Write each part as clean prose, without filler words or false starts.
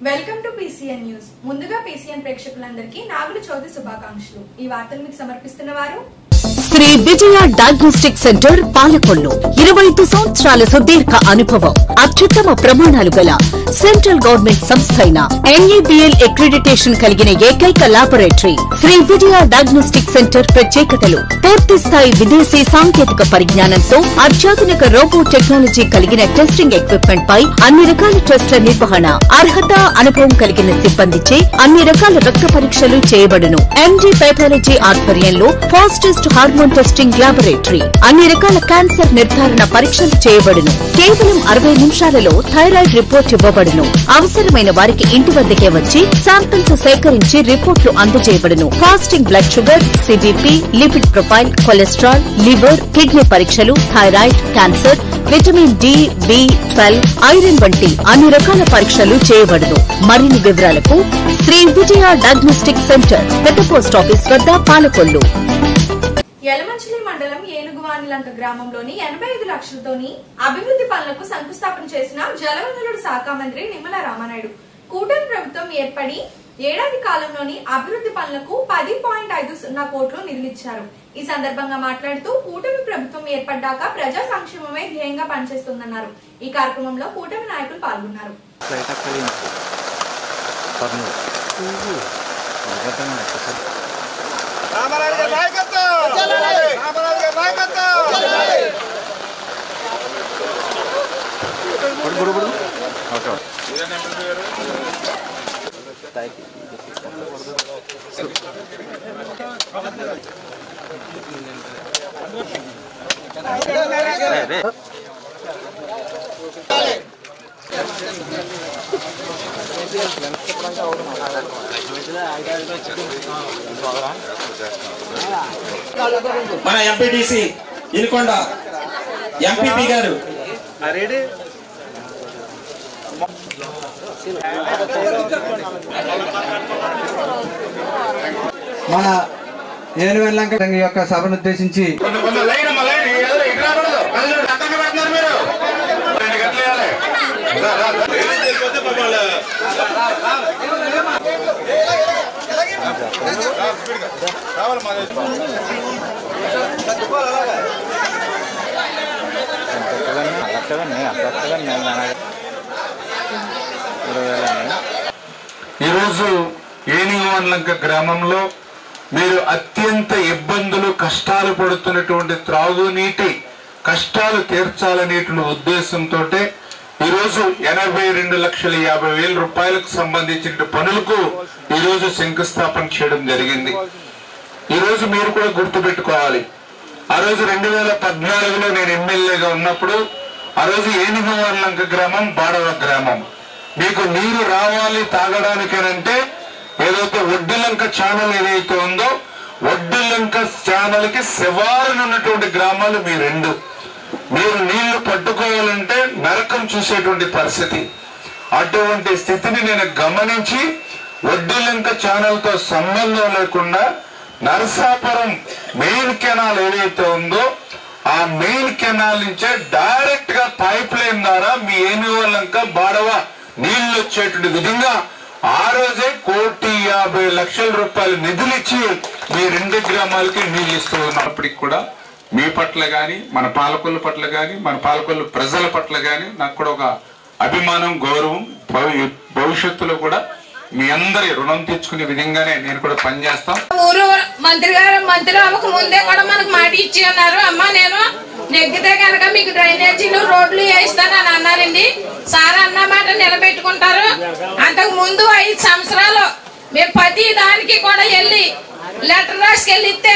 Welcome to PCN news. ముందుగా PCN ప్రేక్షకులందరికీ నాగుల చవితి శుభాకాంక్షలు. ఈ వార్తలు మీకు సమర్పిస్తున్న వారు శ్రీ విజయ డయాగ్నోస్టిక్ సెంటర్ పాలకొల్లు. 25 సంవత్సరాల సుదీర్ఘ అనుభవం, అత్యుత్తమ ప్రమాణాలు గల సెంట్రల్ గవర్నమెంట్ సంస్థ అయిన NABL అక్రిడిటేషన్ కలిగిన ఏకైక laboratory Shri Vijaya diagnostic centre. ప్రత్యేకతలు: పూర్తి స్థాయి విదేశీ సాంకేతిక పరిజ్ఞానంతో అత్యాధునిక రోబో టెక్నాలజీ కలిగిన టెస్టింగ్ ఎక్విప్మెంట్ పై అన్ని రకాల టెస్టుల నిర్వహణ, అర్హత, అనుభవం కలిగిన సిబ్బందిచే అన్ని రకాల రక్త పరీక్షలు చేయబడును. MD పైథాలజీ ఆధ్వర్యంలో ఫాస్టెస్ట్ హార్మోన్ టెస్టింగ్ ల్యాబొరేటరీ, అన్ని రకాల క్యాన్సర్ నిర్ధారణ పరీక్షలు చేయబడును. కేవలం 60 నిమిషాలలో థైరాయిడ్ రిపోర్ట్ ఇవ్వబడును. అవసరమైన వారికి ఇంటి వద్దకే వచ్చి శాంపిల్స్ సేకరించి రిపోర్టులు అందజేయబడును. Fasting blood sugar, CBP, lipid profile, cholesterol, liver, kidney పరీక్షలు, thyroid, cancer, vitamin D, B12, iron వంటి అన్ని రకాల పరీక్షలు చేయబడును. మరిన్ని వివరాలకు శ్రీ విజయ డయాగ్నోస్టిక్ సెంటర్, పెద్ద పోస్ట్ ఆఫీస్ వద్ద, పాలకొల్లు. యలమంచిలి మండలం ఏనుగువానిలంక గ్రామంలోని 85 లక్షలతోని అభివృద్ధి పనులకు శంకుస్థాపన చేసిన జలవనరుల శాఖ మంత్రి నిమ్మల రామానాయుడు. కూటమి ప్రభుత్వం ఏర్పడి ఏడాది కాలంలోని అభివృద్ధి పనులకు 10.50 కోట్లు నిధులిచ్చారు. ఈ సందర్భంగా మాట్లాడుతూ కూటమి ప్రభుత్వం ఏర్పడ్డాక ప్రజా సంక్షేమమే ధ్యేయంగా పనిచేస్తుందన్నారు. ఈ కార్యక్రమంలో కూటమి నాయకులు పాల్గొన్నారు. మన MPDC ఇనుకొండ MPP గారు మన ఏనుగువానిలంక యొక్క సభను ఉద్దేశించి ఈరోజు ఏనుగువానిలంక గ్రామంలో మీరు అత్యంత ఇబ్బందులు, కష్టాలు పడుతున్నటువంటి త్రాగునీటి కష్టాలు తీర్చాలనేటువంటి ఉద్దేశంతో ఈరోజు 82,50,000 రూపాయలకు సంబంధించిన పనులకు ఈరోజు శంకుస్థాపన చేయడం జరిగింది. ఈరోజు మీరు కూడా గుర్తుపెట్టుకోవాలి, ఆ రోజు 2014లో నేను ఎమ్మెల్యేగా ఉన్నప్పుడు ఆ రోజు ఏనుగువానిలంక గ్రామం, బాడవ గ్రామం, మీకు నీరు రావాలి తాగడానికేనంటే ఏదైతే ఒడ్డిలంక ఛానల్ ఏదైతే ఉందో ఒడ్డిలంక ఛానల్ కి శివారున ఉన్నటువంటి గ్రామాలు మీ రెండు. మీరు నీళ్లు పట్టుకోవాలంటే నరకం చూసేటువంటి పరిస్థితి. అటువంటి స్థితిని నేను గమనించి ఒడ్డిలంక ఛానల్ తో సంబంధం లేకుండా నరసాపురం మెయిన్ కెనాల్ ఏదైతే ఉందో ఆ మెయిన్ కెనాల్ నుంచే డైరెక్ట్ గా పైప్ లైన్ ద్వారా మీ ఏనుగువానిలంక, బాడవ నీళ్లు వచ్చేటువంటి విధంగా ఆ రోజే 1,50,00,000 రూపాయలు నిధులిచ్చి మీ రెండు గ్రామాలకి నీళ్లు ఇస్తూ ఉన్నప్పటికి కూడా మీ పట్ల గాని, మన పాలకొల్లు పట్ల గాని, మన పాలకొల్లు ప్రజల పట్ల గాని నాకు కూడా ఒక అభిమానం, గౌరవం, భవిష్యత్తులో కూడా మీ అందరి రుణం తెచ్చుకునే విధంగానే నేను కూడా పనిచేస్తాం. ఊరు మంత్రి అవ్వక ముందే కూడా మనకు మాట ఇచ్చి అన్నారు, అమ్మ నేను నెగ్గితే కనుక మీకు డ్రైనేజీలు, రోడ్లు వేయిస్తానని అన్నారండి. సార్ అన్న మాట నిలబెట్టుకుంటారు. అంతకు ముందు 5 సంవత్సరాలు మేము ప్రతి దానికి కూడా వెళ్ళి లెటర్ రాసుకెళ్ళి ఇస్తే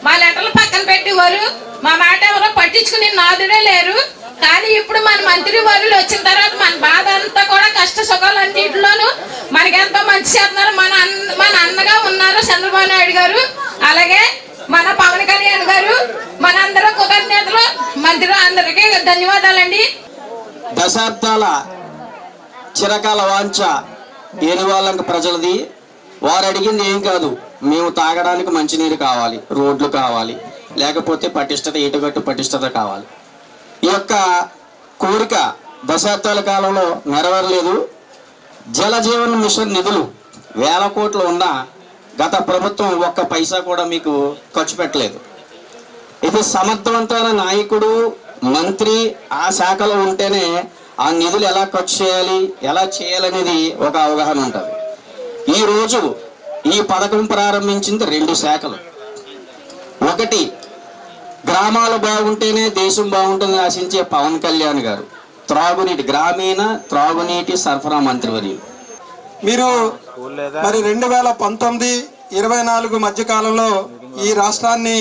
మా లెటర్లు పక్కన పెట్టేవారు. మా మాట ఎవరో పట్టించుకుని నాదుడే లేరు. కానీ ఇప్పుడు మన మంత్రి వర్యులు వచ్చిన తర్వాత మన బాధ అంతా కూడా కష్ట సుఖాలు అన్నింటిలోనూ మనకెంతో మంచి చేస్తున్నారు. మన అన్నగా ఉన్నారు చంద్రబాబు నాయుడు గారు, అలాగే మన పవన్ కళ్యాణ్ గారు. మనందరూ కృతజ్ఞతలు. మంత్రి అందరికీ ధన్యవాదాలండి. దశాబ్దాల చిరకాల వాంఛ ఏనుగువానిలంక ప్రజలది. వారు అడిగింది ఏం కాదు, మేము తాగడానికి మంచినీరు కావాలి, రోడ్లు కావాలి, లేకపోతే పటిష్టత, ఈటుగట్టు పటిష్టత కావాలి. ఈ యొక్క కోరిక దశాబ్దాల కాలంలో నెరవేరలేదు. జల జీవన్ మిషన్ నిధులు 1000 కోట్లు ఉన్నా గత ప్రభుత్వం ఒక్క పైసా కూడా మీకు ఖర్చు పెట్టలేదు. ఇది సమర్థవంతమైన నాయకుడు, మంత్రి ఆ శాఖలో ఉంటేనే ఆ నిధులు ఎలా ఖర్చు చేయాలి, ఎలా చేయాలనేది ఒక అవగాహన ఉంటుంది. ఈరోజు ఈ పథకం ప్రారంభించింది 2 శాఖలు. ఒకటి, గ్రామాలు బాగుంటేనే దేశం బాగుంటుందని ఆశించే పవన్ కళ్యాణ్ గారు త్రాగునీటి, గ్రామీణ త్రాగునీటి సరఫరా మంత్రివర్యులు. మీరు మరి 2019-24 మధ్యకాలంలో ఈ రాష్ట్రాన్ని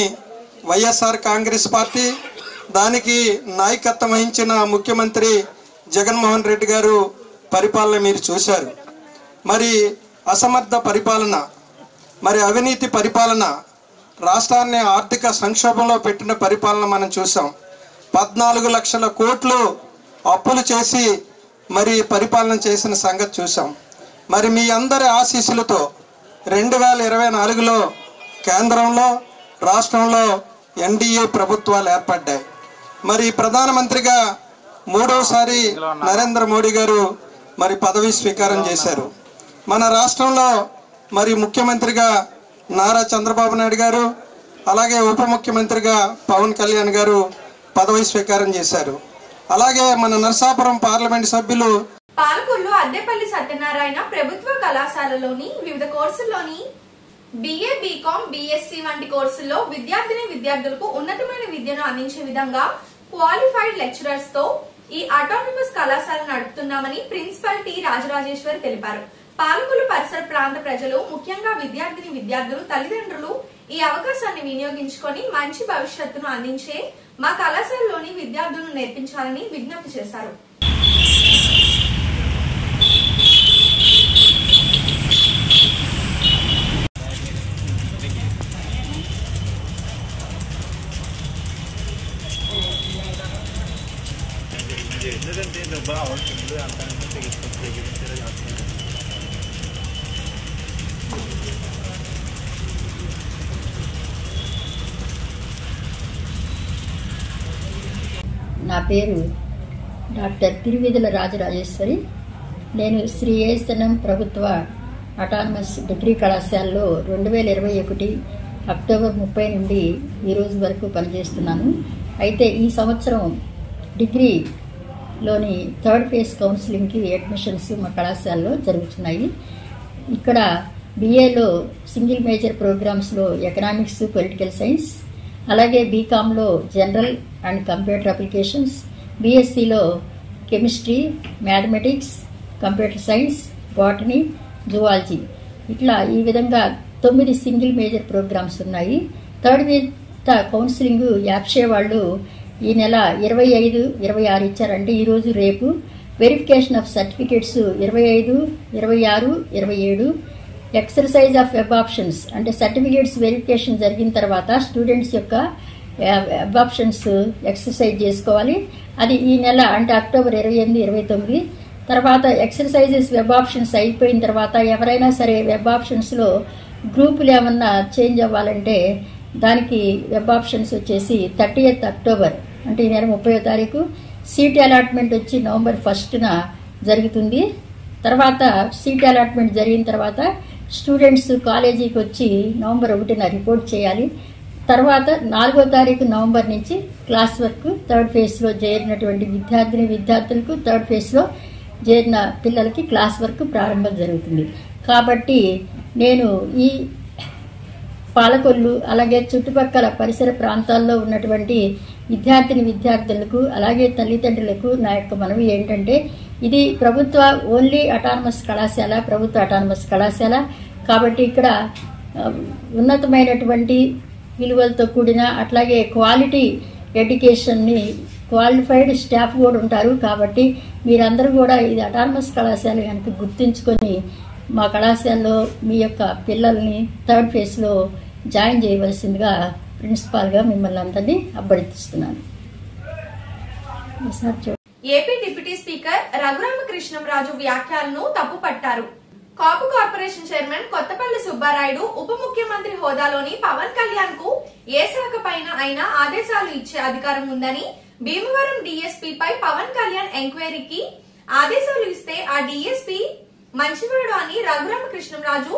వైఎస్ఆర్ కాంగ్రెస్ పార్టీ, దానికి నాయకత్వం వహించిన ముఖ్యమంత్రి జగన్మోహన్ రెడ్డి గారు పరిపాలన మీరు చూశారు. మరి అసమర్థ పరిపాలన, మరి అవినీతి పరిపాలన, రాష్ట్రాన్ని ఆర్థిక సంక్షోభంలో పెట్టిన పరిపాలన మనం చూసాం. 14 లక్షల కోట్లు అప్పులు చేసి మరి పరిపాలన చేసిన సంగతి చూసాం. మరి మీ అందరి ఆశీస్సులతో 2024లో కేంద్రంలో రాష్ట్రంలో ఎన్డీఏ ప్రభుత్వాలు ఏర్పడ్డాయి. మరి ప్రధానమంత్రిగా 3వసారి నరేంద్ర మోడీ గారు మరి పదవి స్వీకారం చేశారు. మన రాష్ట్రంలో మరి ముఖ్యమంత్రిగా నారా చంద్రబాబు నాయుడు గారు, అలాగే ఉప ముఖ్యమంత్రిగా పవన్ కళ్యాణ్ గారు పదవి స్వీకారం చేశారు. అలాగే మన నరసాపురం పార్లమెంట్ సభ్యులు పాలకొల్లు అద్దెపల్లి సత్యనారాయణ ప్రభుత్వ కళాశాలలోని వివిధ కోర్సుల్లోని BA, BCom, BSc వంటి కోర్సుల్లో విద్యార్థులకు ఉన్నతమైన విద్యను అందించే విధంగా క్వాలిఫైడ్ లెక్చరర్స్ తో ఈ ఆటోనమస్ కళాశాల నడుపుతున్నామని ప్రిన్సిపల్ టి రాజరాజేశ్వరి తెలిపారు. పాలకొల్లు పరిసర ప్రాంత ప్రజలు, ముఖ్యంగా విద్యార్థులు, తల్లిదండ్రులు ఈ అవకాశాన్ని వినియోగించుకొని మంచి భవిష్యత్తును అందించే మా కళాశాలలోని విద్యార్థులను నేర్పించాలని విజ్ఞప్తి చేశారు. నా పేరు డాక్టర్ తిరువిధుల రాజరాజేశ్వరి. నేను శ్రీ ఏఎస్ఎన్ఎం ప్రభుత్వ అటానమస్ డిగ్రీ కళాశాలలో 2021 అక్టోబర్ 30 నుండి ఈ రోజు వరకు పనిచేస్తున్నాను. అయితే ఈ సంవత్సరం డిగ్రీలోని 3rd ఫేజ్ కౌన్సిలింగ్కి అడ్మిషన్స్ మా కళాశాలలో జరుగుతున్నాయి. ఇక్కడ BAలో సింగిల్ మేజర్ ప్రోగ్రామ్స్లో ఎకనామిక్స్, పొలిటికల్ సైన్స్, అలాగే బీకామ్లో జనరల్ అండ్ కంప్యూటర్ అప్లికేషన్స్, BScలో chemistry, mathematics, computer science, botany, zoology, ఇట్లా ఈ విధంగా 9 సింగిల్ మేజర్ ప్రోగ్రామ్స్ ఉన్నాయి. 3rd విడత కౌన్సిలింగ్ యాప్షే వాళ్ళు ఈ నెల 25, 26 ఇచ్చారంటే ఈరోజు రేపు. Verification of certificates 25, 26, 27. Exercise of web options అంటే సర్టిఫికేట్స్ వెరిఫికేషన్ జరిగిన తర్వాత స్టూడెంట్స్ యొక్క వెబ్ ఆప్షన్స్ ఎక్సర్సైజ్ చేసుకోవాలి. అది ఈ నెల అంటే అక్టోబర్ 28, 29. తర్వాత ఎక్సర్సైజెస్ వెబ్ ఆప్షన్స్ అయిపోయిన తర్వాత ఎవరైనా సరే వెబ్ ఆప్షన్స్లో గ్రూపులు ఏమన్నా చేంజ్ అవ్వాలంటే దానికి వెబ్ ఆప్షన్స్ వచ్చేసి 30th అక్టోబర్ అంటే ఈ నెల 30వ తారీఖు. సీట్ అలాట్మెంట్ వచ్చి నవంబర్ 1న జరుగుతుంది. తర్వాత సీట్ అలాట్మెంట్ జరిగిన తర్వాత స్టూడెంట్స్ కాలేజీకి వచ్చి నవంబర్ 1న రిపోర్ట్ చేయాలి. తర్వాత 4వ తారీఖు నవంబర్ నుంచి క్లాస్ వర్క్ 3rd ఫేజ్లో చేరినటువంటి విద్యార్థులకు 3rd ఫేజ్లో చేరిన పిల్లలకి క్లాస్ వర్క్ ప్రారంభం జరుగుతుంది. కాబట్టి నేను ఈ పాలకొల్లు అలాగే చుట్టుపక్కల పరిసర ప్రాంతాల్లో ఉన్నటువంటి విద్యార్థులకు అలాగే తల్లిదండ్రులకు నా యొక్క మనవి ఏంటంటే, ఇది ప్రభుత్వ ఓన్లీ అటానమస్ కళాశాల, ప్రభుత్వ అటానమస్ కళాశాల కాబట్టి ఇక్కడ ఉన్నతమైనటువంటి విలువలతో కూడిన అట్లాగే క్వాలిటీ ఎడ్యుకేషన్ని క్వాలిఫైడ్ స్టాఫ్ కూడా ఉంటారు. కాబట్టి మీరందరూ కూడా ఇది అటానమస్ కళాశాల కనుక గుర్తుంచుకొని మా కళాశాలలో మీ యొక్క పిల్లల్ని 3rd ఫేజ్లో జాయిన్ చేయవలసిందిగా ప్రిన్సిపాల్గా మిమ్మల్ని అందరినీ అభ్యర్థిస్తున్నాను. ఏపీ డిప్యూటీ స్పీకర్ రఘురామకృష్ణంరాజు వ్యాఖ్యలను తప్పుపట్టారు. కాపు కార్పొరేషన్ చైర్మన్ కొత్తపల్లి సుబ్బారాయుడు ఉప ముఖ్యమంత్రి హోదాలోని పవన్ కళ్యాణ్ కు ఏ శాఖ పైన అయినా ఆదేశాలు ఇచ్చే అధికారం ఉందని, భీమవరం DSP పై పవన్ కళ్యాణ్ ఎంక్వైరీకి ఆదేశాలు ఇస్తే ఆ DSP మంచివాడు అని రఘురామకృష్ణంరాజు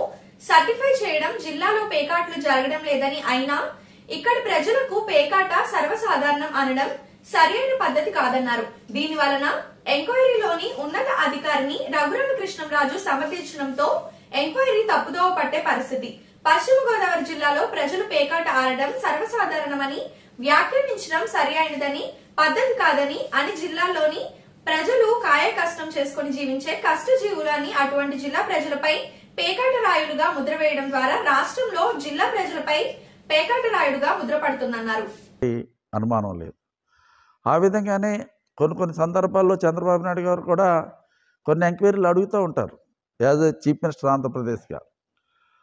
సర్టిఫై చేయడం, జిల్లాలో పేకాట్లు జరగడం లేదని అయినా ఇక్కడి ప్రజలకు పేకాట సర్వసాధారణం అనడం సరైన పద్ధతి కాదన్నారు. దీని వలన ఎంక్వైరీలోని ఉన్నత అధికారిని రఘురామకృష్ణంరాజు సమర్థించడంతో ఎంక్వైరీ తప్పుదోవ పట్టే పరిస్థితి. పశ్చిమ గోదావరి జిల్లాలో ప్రజలు పేకాట ఆడడం సర్వసాధారణమని వ్యాఖ్యానించడం సరి అయినదని, పద్ధతి కాదని అని జిల్లాలోని ప్రజలు కాయ కష్టం చేసుకుని జీవించే కష్టజీవులని అటువంటి జిల్లా ప్రజలపై పేకాట రాయుడుగా ముద్ర వేయడం ద్వారా రాష్ట్రంలో జిల్లా ప్రజలపై పేకాట రాయుడుగా ముద్ర పడుతుందన్నారు. అనుమానం లేదు. ఆ విధంగానే కొన్ని సందర్భాల్లో చంద్రబాబు నాయుడు గారు కూడా కొన్ని ఎంక్వైరీలు అడుగుతూ ఉంటారు యాజ్ ఎ చీఫ్ మినిస్టర్ ఆంధ్రప్రదేశ్గా.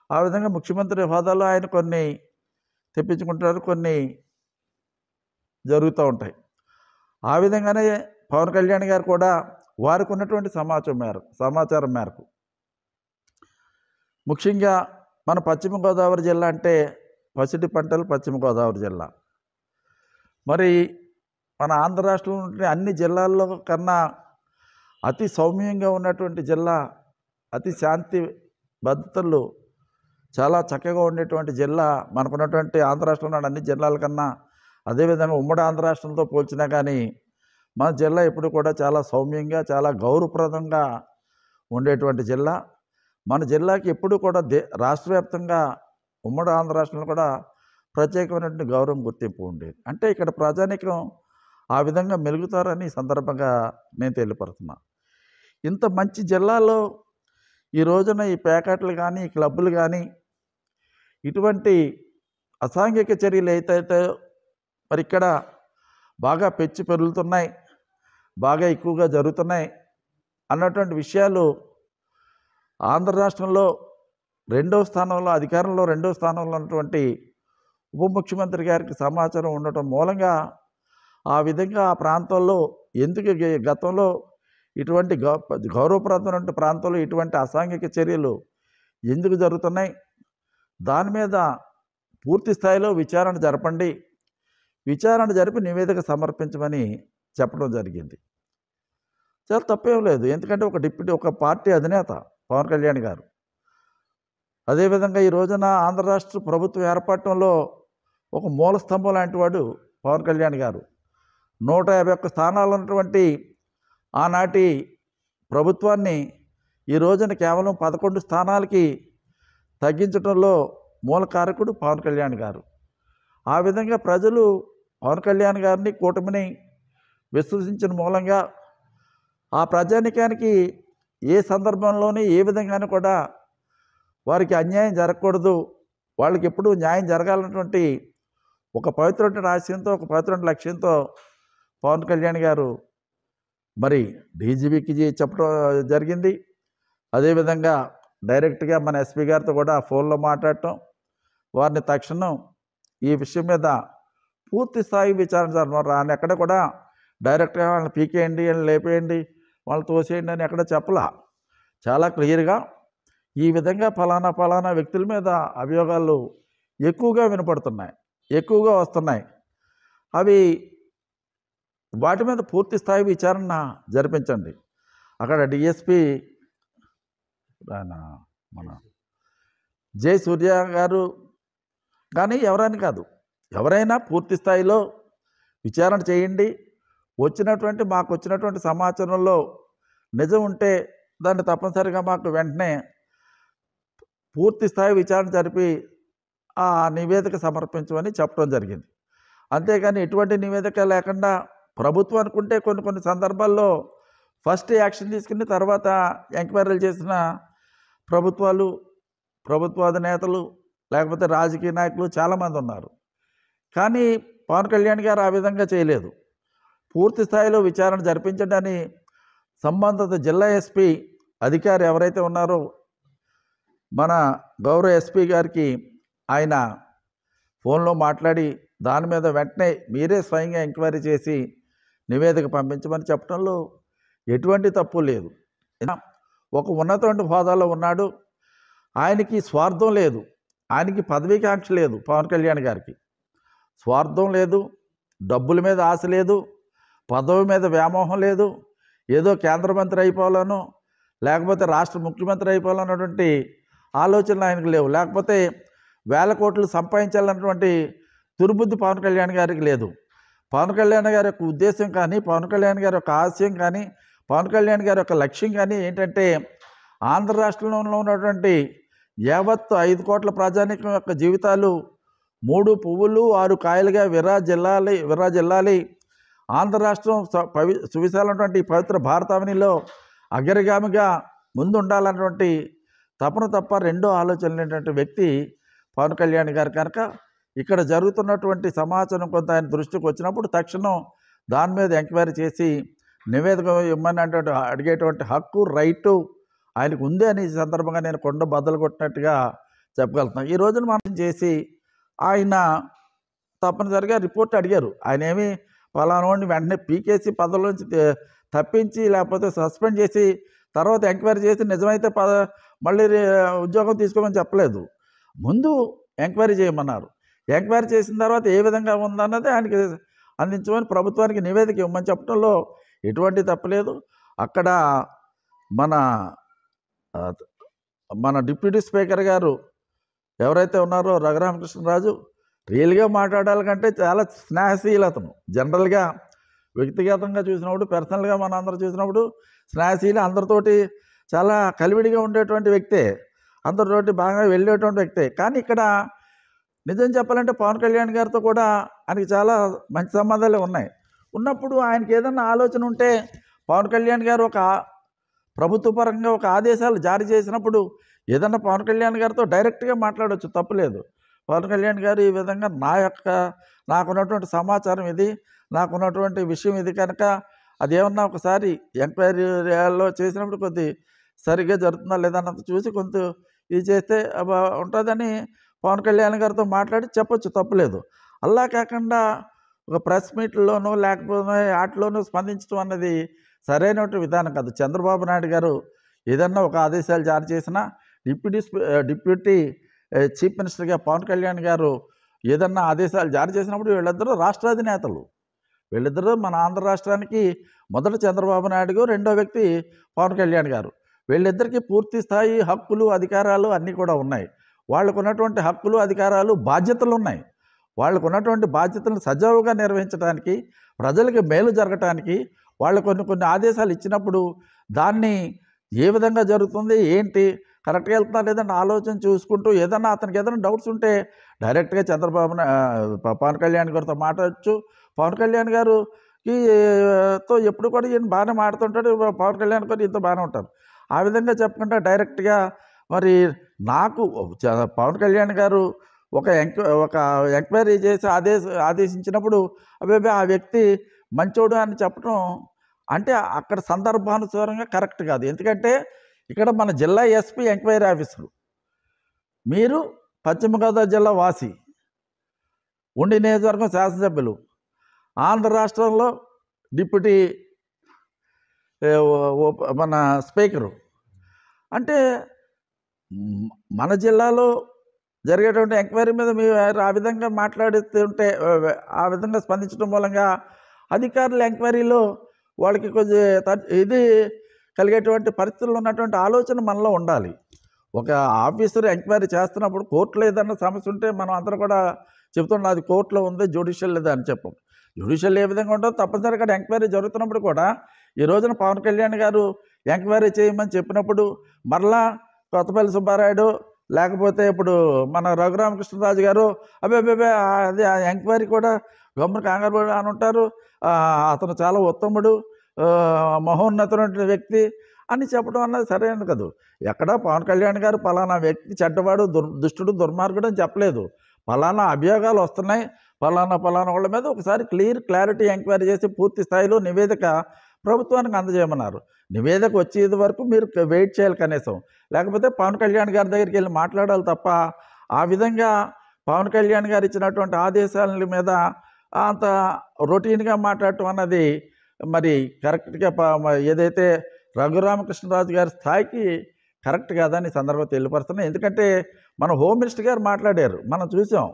ఆ విధంగా ముఖ్యమంత్రి హోదాలో ఆయన కొన్ని తెప్పించుకుంటారు, కొన్ని జరుగుతూ ఉంటాయి. ఆ విధంగానే పవన్ కళ్యాణ్ గారు కూడా వారికి ఉన్నటువంటి సమాచారం మేరకు ముఖ్యంగా మన పశ్చిమ గోదావరి జిల్లా అంటే పసిడి పంటలు పశ్చిమ గోదావరి జిల్లా. మరి మన ఆంధ్ర రాష్ట్రంలో ఉంటే అన్ని జిల్లాల్లో కన్నా అతి సౌమ్యంగా ఉన్నటువంటి జిల్లా, అతి శాంతి భద్రతలు చాలా చక్కగా ఉండేటువంటి జిల్లా మనకున్నటువంటి ఆంధ్ర రాష్ట్రంలో అన్ని జిల్లాల కన్నా, అదేవిధంగా ఉమ్మడి ఆంధ్ర రాష్ట్రంతో పోల్చినా కానీ మన జిల్లా ఎప్పుడు కూడా చాలా సౌమ్యంగా, చాలా గౌరవప్రదంగా ఉండేటువంటి జిల్లా. మన జిల్లాకి ఎప్పుడు కూడా రాష్ట్ర వ్యాప్తంగా ఉమ్మడి ఆంధ్ర రాష్ట్రంలో కూడా ప్రత్యేకమైనటువంటి గౌరవం, గుర్తింపు ఉండేది. అంటే ఇక్కడ ప్రజానీకం ఆ విధంగా మెలుగుతారని ఈ సందర్భంగా నేను తెలియపరుస్తున్నా. ఇంత మంచి జిల్లాలో ఈ రోజున ఈ పేకాట్లు కానీ, ఈ క్లబ్బులు కానీ, ఇటువంటి అసాంఘిక చర్యలు ఏదైతే మరి ఇక్కడ బాగా పెంచి పెరుగుతున్నాయి, బాగా ఎక్కువగా జరుగుతున్నాయి అన్నటువంటి విషయాలు ఆంధ్ర రాష్ట్రంలో అధికారంలో రెండవ స్థానంలో ఉన్నటువంటి ఉప ముఖ్యమంత్రి గారికి సమాచారం ఉండటం మూలంగా ఆ విధంగా ఆ ప్రాంతాల్లో ఎందుకు గతంలో ఇటువంటి గౌరవప్రదమైన ప్రాంతాల్లో ఇటువంటి అసాంఘిక చర్యలు ఎందుకు జరుగుతున్నాయి, దాని మీద పూర్తి స్థాయిలో విచారణ జరపండి, విచారణ జరిపి నివేదిక సమర్పించమని చెప్పడం జరిగింది. చాలా తప్పేం లేదు. ఎందుకంటే ఒక పార్టీ అధినేత పవన్ కళ్యాణ్ గారు, అదేవిధంగా ఈ రోజున ఆంధ్ర రాష్ట్ర ప్రభుత్వం ఏర్పడటంలో ఒక మూల స్తంభం లాంటి వాడు పవన్ కళ్యాణ్ గారు. 151 స్థానాలు ఉన్నటువంటి ఆనాటి ప్రభుత్వాన్ని ఈ రోజున కేవలం 11 స్థానాలకి తగ్గించడంలో మూల కారకుడు పవన్ కళ్యాణ్ గారు. ఆ విధంగా ప్రజలు పవన్ కళ్యాణ్ గారిని, కూటమిని విశ్వసించిన మూలంగా ఆ ప్రజానికానికి ఏ సందర్భంలోని ఏ విధంగానూ కూడా వారికి అన్యాయం జరగకూడదు, వాళ్ళకి ఎప్పుడూ న్యాయం జరగాలన్నటువంటి ఒక పవిత్రమైన ఆశయంతో, ఒక పవిత్రమైన లక్ష్యంతో పవన్ కళ్యాణ్ గారు మరి డీజీపీకి చెప్పడం జరిగింది. అదేవిధంగా డైరెక్ట్గా మన ఎస్పీ గారితో కూడా ఫోన్లో మాట్లాడటం, వారిని తక్షణం ఈ విషయం మీద పూర్తి స్థాయి విచారణ జరపాలి. ఆయన ఎక్కడ కూడా డైరెక్ట్గా వాళ్ళని పీకేయండి, వాళ్ళని లేపేయండి, వాళ్ళని తోసేయండి అని ఎక్కడ చెప్పలా. చాలా క్లియర్గా ఈ విధంగా ఫలానా వ్యక్తుల మీద అభియోగాలు ఎక్కువగా వినపడుతున్నాయి, ఎక్కువగా వస్తున్నాయి. వాటి మీద పూర్తి స్థాయి విచారణ జరిపించండి. అక్కడ డిఎస్పి మన జై సూర్య గారు కానీ ఎవరైనా కాదు, ఎవరైనా పూర్తి స్థాయిలో విచారణ చేయండి. మాకు వచ్చినటువంటి సమాచారంలో నిజం ఉంటే దాన్ని తప్పనిసరిగా మాకు వెంటనే పూర్తి స్థాయి విచారణ జరిపి ఆ నివేదిక సమర్పించమని చెప్పడం జరిగింది. అంతేగాని ఎటువంటి నివేదిక లేకుండా ప్రభుత్వం అనుకుంటే కొన్ని సందర్భాల్లో ఫస్ట్ యాక్షన్ తీసుకుని తర్వాత ఎంక్వైరీలు చేసిన ప్రభుత్వాధినేతలు లేకపోతే రాజకీయ నాయకులు చాలామంది ఉన్నారు. కానీ పవన్ కళ్యాణ్ గారు ఆ విధంగా చేయలేదు. పూర్తి స్థాయిలో విచారణ జరిపించడాన్ని సంబంధిత జిల్లా ఎస్పీ అధికారి ఎవరైతే ఉన్నారో మన గౌరవ ఎస్పీ గారికి ఆయన ఫోన్లో మాట్లాడి దాని మీద వెంటనే మీరే స్వయంగా ఎంక్వైరీ చేసి నివేదిక పంపించమని చెప్పడంలో ఎటువంటి తప్పు లేదు. ఒక ఉన్నతమైన హోదాలో ఉన్నాడు, ఆయనకి స్వార్థం లేదు, ఆయనకి పదవీకాంక్ష లేదు. పవన్ కళ్యాణ్ గారికి స్వార్థం లేదు, డబ్బుల మీద ఆశ లేదు, పదవి మీద వ్యామోహం లేదు, ఏదో కేంద్ర మంత్రి అయిపోవాలనో లేకపోతే రాష్ట్ర ముఖ్యమంత్రి అయిపోవాలన్నటువంటి ఆలోచనలు ఆయనకు లేవు, లేకపోతే వేల కోట్లు సంపాదించాలన్నటువంటి దుర్బుద్ధి పవన్ కళ్యాణ్ గారికి లేదు. పవన్ కళ్యాణ్ గారి యొక్క ఉద్దేశం కానీ, పవన్ కళ్యాణ్ గారి యొక్క ఆశయం కానీ, పవన్ కళ్యాణ్ గారి యొక్క లక్ష్యం కానీ ఏంటంటే ఆంధ్ర రాష్ట్రంలో ఉన్నటువంటి యావత్తు 5 కోట్ల ప్రజానీకం యొక్క జీవితాలు 3 పువ్వులు 6 కాయలుగా విరాజిల్లాలి. ఆంధ్ర రాష్ట్రం సువిశాలమైనటువంటి పవిత్ర భారతావనిలో అగ్రగామిగా ముందు ఉండాలన్నటువంటి తపన తప్ప రెండో ఆలోచన లేనటువంటి వ్యక్తి పవన్ కళ్యాణ్ గారు. కనుక ఇక్కడ జరుగుతున్నటువంటి సమాచారం కొంత ఆయన దృష్టికి వచ్చినప్పుడు తక్షణం దాని మీద ఎంక్వైరీ చేసి నివేదిక ఇమ్మని అడిగేటువంటి హక్కు, రైటు ఆయనకు ఉంది అని ఈ సందర్భంగా నేను కొండ బద్దలు కొట్టినట్టుగా చెప్పగలుగుతున్నాను. ఈ రోజున మనం చేసి ఆయన తప్పనిసరిగా రిపోర్ట్ అడిగారు. ఆయన ఏమి పలానాడిని వెంటనే పీకేసి పదవిలోంచి తప్పించి లేకపోతే సస్పెండ్ చేసి తర్వాత ఎంక్వైరీ చేసి నిజమైతే మళ్ళీ ఉద్యోగం తీసుకోమని చెప్పలేదు. ముందు ఎంక్వైరీ చేయమన్నారు. ఎంక్వైరీ చేసిన తర్వాత ఏ విధంగా ఉందన్నది ఆయనకి అందించమని ప్రభుత్వానికి నివేదిక ఇవ్వమని చెప్పడంలో ఎటువంటి తప్పలేదు. అక్కడ మన డిప్యూటీ స్పీకర్ గారు ఎవరైతే ఉన్నారో రఘురామకృష్ణరాజు రియల్గా మాట్లాడాలి కంటే చాలా స్నేహశీలతను, జనరల్గా వ్యక్తిగతంగా చూసినప్పుడు, పర్సనల్గా మన అందరూ చూసినప్పుడు స్నేహశీల, అందరితోటి చాలా కలివిడిగా ఉండేటువంటి వ్యక్తే, అందరితోటి బాగా వెళ్ళేటువంటి వ్యక్తే. కానీ ఇక్కడ నిజం చెప్పాలంటే పవన్ కళ్యాణ్ గారితో కూడా ఆయనకి చాలా మంచి సంబంధాలు ఉన్నాయి. ఉన్నప్పుడు ఆయనకి ఏదన్నా ఆలోచన ఉంటే పవన్ కళ్యాణ్ గారు ఒక ప్రభుత్వ పరంగా ఒక ఆదేశాలు జారీ చేసినప్పుడు ఏదన్నా పవన్ కళ్యాణ్ గారితో డైరెక్ట్గా మాట్లాడవచ్చు, తప్పులేదు. పవన్ కళ్యాణ్ గారు ఈ విధంగా నాకున్నటువంటి సమాచారం ఇది, నాకున్నటువంటి విషయం ఇది, కనుక అదేమన్నా ఒకసారి ఎంక్వైరీలో చేసినప్పుడు కొద్ది సరిగ్గా జరుగుతుందా లేదన్నది చూసి కొంత ఇది చేస్తే ఉంటుందని పవన్ కళ్యాణ్ గారితో మాట్లాడి చెప్పొచ్చు, తప్పులేదు. అలా కాకుండా ఒక ప్రెస్ మీట్లోనూ లేకపోతే వాటిలోనూ స్పందించడం అన్నది సరైనటువంటి విధానం కాదు. చంద్రబాబు నాయుడు గారు ఏదన్నా ఒక ఆదేశాలు జారీ చేసినా డిప్యూటీ చీఫ్ మినిస్టర్గా పవన్ కళ్యాణ్ గారు ఏదన్నా ఆదేశాలు జారీ చేసినప్పుడు వీళ్ళిద్దరూ రాష్ట్రాధినేతలు. వీళ్ళిద్దరూ మన ఆంధ్ర రాష్ట్రానికి మొదట చంద్రబాబు నాయుడు, రెండో వ్యక్తి పవన్ కళ్యాణ్ గారు. వీళ్ళిద్దరికీ పూర్తి స్థాయి హక్కులు, అధికారాలు అన్నీ కూడా ఉన్నాయి. వాళ్ళకు ఉన్నటువంటి హక్కులు, అధికారాలు, బాధ్యతలు ఉన్నాయి. వాళ్ళకు ఉన్నటువంటి బాధ్యతలను సజావుగా నిర్వహించడానికి, ప్రజలకు మేలు జరగటానికి వాళ్ళు కొన్ని ఆదేశాలు ఇచ్చినప్పుడు దాన్ని ఏ విధంగా జరుగుతుంది, ఏంటి, కరెక్ట్గా వెళ్తున్నా లేదంటే ఆలోచన చూసుకుంటూ ఏదన్నా అతనికి ఏదైనా డౌట్స్ ఉంటే డైరెక్ట్గా పవన్ కళ్యాణ్ గారితో మాట్లాడచ్చు. పవన్ కళ్యాణ్ గారుతో ఎప్పుడు కూడా ఈయన బాగానే మాట్లాడుతుంటాడు, పవన్ కళ్యాణ్ గారు ఇంత బాగానే ఉంటారు. ఆ విధంగా చెప్పకుండా డైరెక్ట్గా మరి నాకు పవన్ కళ్యాణ్ గారు ఒక ఎంక్వైరీ చేసి ఆదేశించినప్పుడు అబ్బాయి ఆ వ్యక్తి మంచోడు అని చెప్పడం అంటే అక్కడ సందర్భానుసారంగా కరెక్ట్ కాదు. ఎందుకంటే ఇక్కడ మన జిల్లా ఎస్పీ ఎంక్వైరీ ఆఫీసరు, మీరు పశ్చిమ గోదావరి జిల్లా వాసి, ఉండి నియోజకవర్గం శాసనసభ్యులు, ఆంధ్ర రాష్ట్రంలో డిప్యూటీ మన స్పీకరు, అంటే మన జిల్లాలో జరిగేటువంటి ఎంక్వైరీ మీద మీరు ఆ విధంగా మాట్లాడుతుంటే, ఆ విధంగా స్పందించడం మూలంగా అధికారుల ఎంక్వైరీలో వాళ్ళకి కొంచెం ఇది కలిగేటువంటి పరిస్థితుల్లో ఉన్నటువంటి ఆలోచన మనలో ఉండాలి. ఒక ఆఫీసర్ ఎంక్వైరీ చేస్తున్నప్పుడు కోర్టులో ఏదన్నా సమస్య ఉంటే మనం అందరూ కూడా చెప్తున్నాం అది కోర్టులో ఉంది, జ్యుడిషియల్ లేదా అని చెప్పం. జ్యుడిషియల్ ఏ విధంగా ఉంటుందో తప్పనిసరిగా ఎంక్వైరీ జరుగుతున్నప్పుడు కూడా ఈ రోజున పవన్ కళ్యాణ్ గారు ఎంక్వైరీ చేయమని చెప్పినప్పుడు మరలా కొత్తపల్లి సుబ్బారాయుడు లేకపోతే ఇప్పుడు మన రఘురామకృష్ణరాజు గారు అబ్బాయి అది ఆ ఎంక్వైరీ కూడా గమ్మున కంగారు అని ఉంటారు, అతను చాలా ఉత్తముడు, మహోన్నతమైన వ్యక్తి అని చెప్పడం అన్నది సరైనది కాదు. ఎక్కడ పవన్ కళ్యాణ్ గారు పలానా వ్యక్తి చెడ్డవాడు, దుష్టుడు, దుర్మార్గుడు అని చెప్పలేదు. పలానా అభియోగాలు వస్తున్నాయి, పలానా వాళ్ళ మీద ఒకసారి క్లారిటీ ఎంక్వైరీ చేసి పూర్తి స్థాయిలో నివేదిక ప్రభుత్వానికి అందజేయమన్నారు. నివేదిక వచ్చేది వరకు మీరు వెయిట్ చేయాలి కనీసం, లేకపోతే పవన్ కళ్యాణ్ గారి దగ్గరికి వెళ్ళి మాట్లాడాలి తప్ప ఆ విధంగా పవన్ కళ్యాణ్ గారు ఇచ్చినటువంటి ఆదేశాల మీద అంత రొటీన్గా మాట్లాడటం అన్నది మరి కరెక్ట్గా ఏదైతే రఘురామకృష్ణరాజు గారి స్థాయికి కరెక్ట్ కాదని సందర్భంగా తెలియపరుస్తున్నాయి. ఎందుకంటే మన హోమ్ మినిస్టర్ గారు మాట్లాడారు, మనం చూసాం.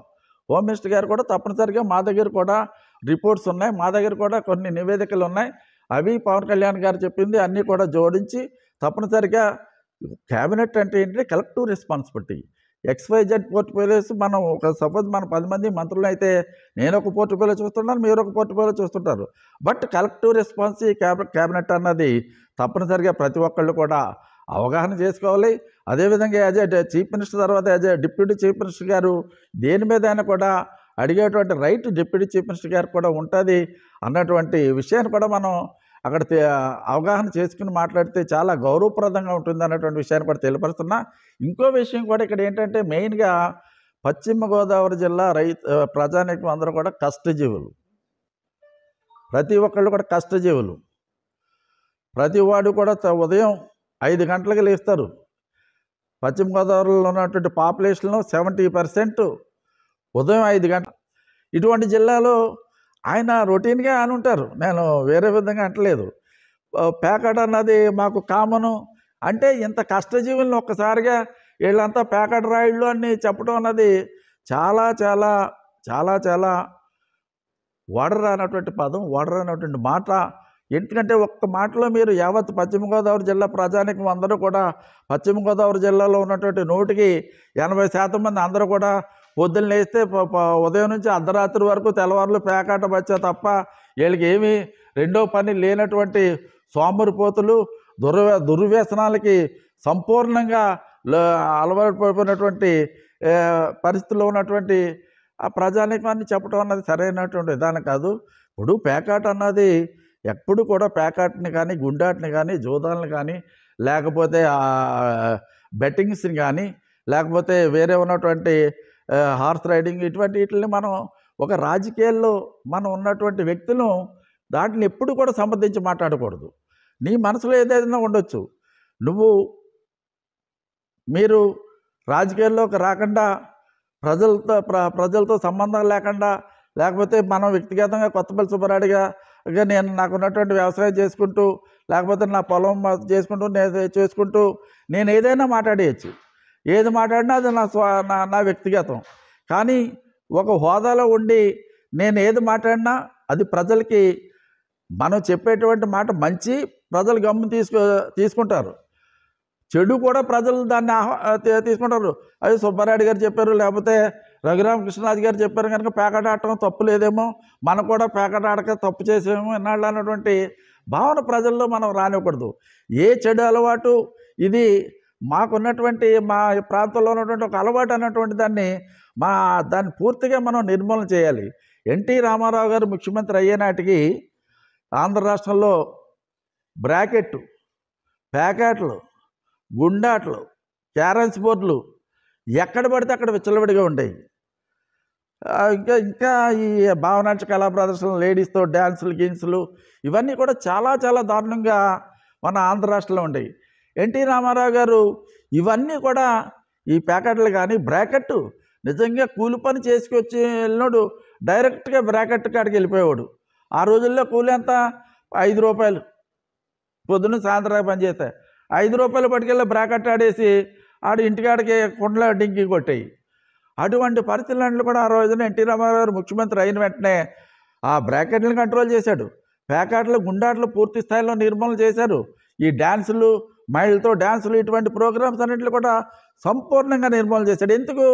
హోమ్ మినిస్టర్ గారు కూడా తప్పనిసరిగా మా దగ్గర కూడా రిపోర్ట్స్ ఉన్నాయి, మా దగ్గర కూడా కొన్ని నివేదికలు ఉన్నాయి, అవి పవన్ కళ్యాణ్ గారు చెప్పింది అన్నీ కూడా జోడించి తప్పనిసరిగా క్యాబినెట్ అంటే ఏంటంటే కలెక్టివ్ రెస్పాన్సిబిలిటీ. XYZ పోర్ట్ఫోలియోస్ మనం ఒక సపోజ్ మన 10 మంది మంత్రులు అయితే నేను ఒక పోర్ట్ఫోలియో చూస్తున్నాను, మీరు ఒక పోర్ట్ఫోలియో చూస్తుంటారు. బట్ కలెక్టివ్ రెస్పాన్స్ ఈ క్యాబినెట్ అన్నది తప్పనిసరిగా ప్రతి ఒక్కళ్ళు కూడా అవగాహన చేసుకోవాలి. అదేవిధంగా యాజ్ ఏ చీఫ్ మినిస్టర్ తర్వాత as a deputy chief minister గారు దేని మీద అయినా కూడా అడిగేటువంటి రైట్ డిప్యూటీ చీఫ్ మినిస్టర్ గారు కూడా ఉంటుంది అన్నటువంటి విషయాన్ని కూడా మనం అక్కడ అవగాహన చేసుకుని మాట్లాడితే చాలా గౌరవప్రదంగా ఉంటుంది అన్నటువంటి విషయాన్ని కూడా తెలియపరుస్తున్నా. ఇంకో విషయం కూడా ఇక్కడ ఏంటంటే మెయిన్గా పశ్చిమ గోదావరి జిల్లా ప్రజానీకం అందరూ కూడా కష్టజీవులు. ప్రతి ఒక్కళ్ళు కూడా కష్టజీవులు. ప్రతి వాడు కూడా ఉదయం 5 గంటలకు లేస్తారు. పశ్చిమ గోదావరిలో ఉన్నటువంటి పాపులేషన్లో 70% ఉదయం 5 గంటలు. ఇటువంటి జిల్లాలో ఆయన రొటీన్గా అని ఉంటారు. నేను వేరే విధంగా అంటలేదు. ప్యాకెట్ అన్నది మాకు కామను అంటే ఇంత కష్టజీవులను ఒక్కసారిగా వీళ్ళంతా ప్యాకెట్ రాయిళ్ళు అని చెప్పడం అన్నది చాలా చాలా చాలా చాలా వాడరానటువంటి పదం, వాడరానటువంటి మాట. ఎందుకంటే ఒక్క మాటలో మీరు యావత్ పశ్చిమ గోదావరి జిల్లా ప్రజానీకం అందరూ కూడా పశ్చిమ గోదావరి జిల్లాలో ఉన్నటువంటి 100కి 80% మంది అందరూ కూడా పొద్దున్న లేస్తే ఉదయం నుంచి అర్ధరాత్రి వరకు తెల్లవారులు పేకాట వచ్చా తప్ప వీళ్ళకి ఏమీ రెండో పని లేనటువంటి సోమరిపోతులు, దుర్వ్యసనాలకి సంపూర్ణంగా అలవాటు పడిపోయినటువంటి పరిస్థితుల్లో ఉన్నటువంటి ఆ ప్రజానీకాన్ని చెప్పడం అన్నది సరైనటువంటి విధానం కాదు. ఇప్పుడు పేకాట అన్నది ఎప్పుడు కూడా పేకాట్ని కానీ, గుండాట్ని కానీ, జూదాలను కానీ, లేకపోతే బెట్టింగ్స్ని కానీ, లేకపోతే వేరే ఉన్నటువంటి హార్స్ రైడింగ్ ఇటువంటి వీటిని మనం ఒక రాజకీయాల్లో మనం ఉన్నటువంటి వ్యక్తులను దాంట్లో ఎప్పుడు కూడా సంబంధించి మాట్లాడకూడదు. నీ మనసులో ఏదైనా ఉండొచ్చు. మీరు రాజకీయాల్లోకి రాకుండా ప్రజలతో సంబంధం లేకుండా, లేకపోతే మనం వ్యక్తిగతంగా కొత్తపల్లి సుబ్బారెడ్డిగా నేను నాకున్నటువంటి వ్యవసాయం చేసుకుంటూ, లేకపోతే నా పొలం చేసుకుంటూ నేను ఏదైనా మాట్లాడేయచ్చు. ఏది మాట్లాడినా అది నా వ్యక్తిగతం. కానీ ఒక హోదాలో ఉండి నేను ఏది మాట్లాడినా అది ప్రజలకి మనం చెప్పేటువంటి మాట మంచి ప్రజలు గమ్ము తీసుకుంటారు. చెడు కూడా ప్రజలు దాన్ని తీసుకుంటారు. అది సుబ్బారెడ్డి గారు చెప్పారు, లేకపోతే రఘురామకృష్ణరాజు గారు చెప్పారు కనుక పేకాట ఆడటం తప్పు లేదేమో, మనం కూడా పేకాట ఆడక తప్పు చేసేమో ఎన్నాళ్ళు అన్నటువంటి భావన ప్రజల్లో మనం రానివ్వకూడదు. ఏ చెడు అలవాటు ఇది మాకున్నటువంటి మా ప్రాంతంలో ఉన్నటువంటి ఒక అలవాటు అన్నటువంటి దాన్ని పూర్తిగా మనం నిర్మూలన చేయాలి. ఎన్టీ రామారావు గారు ముఖ్యమంత్రి అయ్యేనాటికి ఆంధ్ర రాష్ట్రంలో బ్రాకెట్, ప్యాకెట్లు, గుండాట్లు, క్యారమ్స్ బోర్డులు ఎక్కడ పడితే అక్కడ విచ్చలవిడిగా ఉండేవి. ఇంకా ఈ భావనాట్య కళా ప్రదర్శనలు, లేడీస్తో డ్యాన్సులు, గిన్సులు ఇవన్నీ కూడా చాలా చాలా దారుణంగా మన ఆంధ్ర రాష్ట్రంలో ఉండేవి. ఎన్టీ రామారావు గారు ఇవన్నీ కూడా ఈ ప్యాకెట్లు కానీ బ్రాకెట్ నిజంగా కూలి పని చేసుకొచ్చి వెళ్ళినోడు డైరెక్ట్గా బ్రాకెట్ కాడికి వెళ్ళిపోయేవాడు. ఆ రోజుల్లో కూలి ఎంత? 5 రూపాయలు. పొద్దున్న సాయంత్రం పని చేస్తే 5 రూపాయలు పట్టుకెళ్ళి బ్రాకెట్ ఆడేసి ఇంటికాడికి కుండలో డింకి కొట్టాయి. అటువంటి పరిస్థితులు కూడా ఆ రోజున ఎన్టీ రామారావు గారు ముఖ్యమంత్రి అయిన వెంటనే ఆ బ్రాకెట్లను కంట్రోల్ చేశాడు. ప్యాకెట్లు, గుండాట్లు పూర్తి స్థాయిలో నిర్మూలన చేశారు. ఈ డ్యాన్సులు, మహిళలతో డ్యాన్సులు ఇటువంటి ప్రోగ్రామ్స్ అన్నింటిలో కూడా సంపూర్ణంగా నిర్మూలన చేశాడు. ఎందుకు?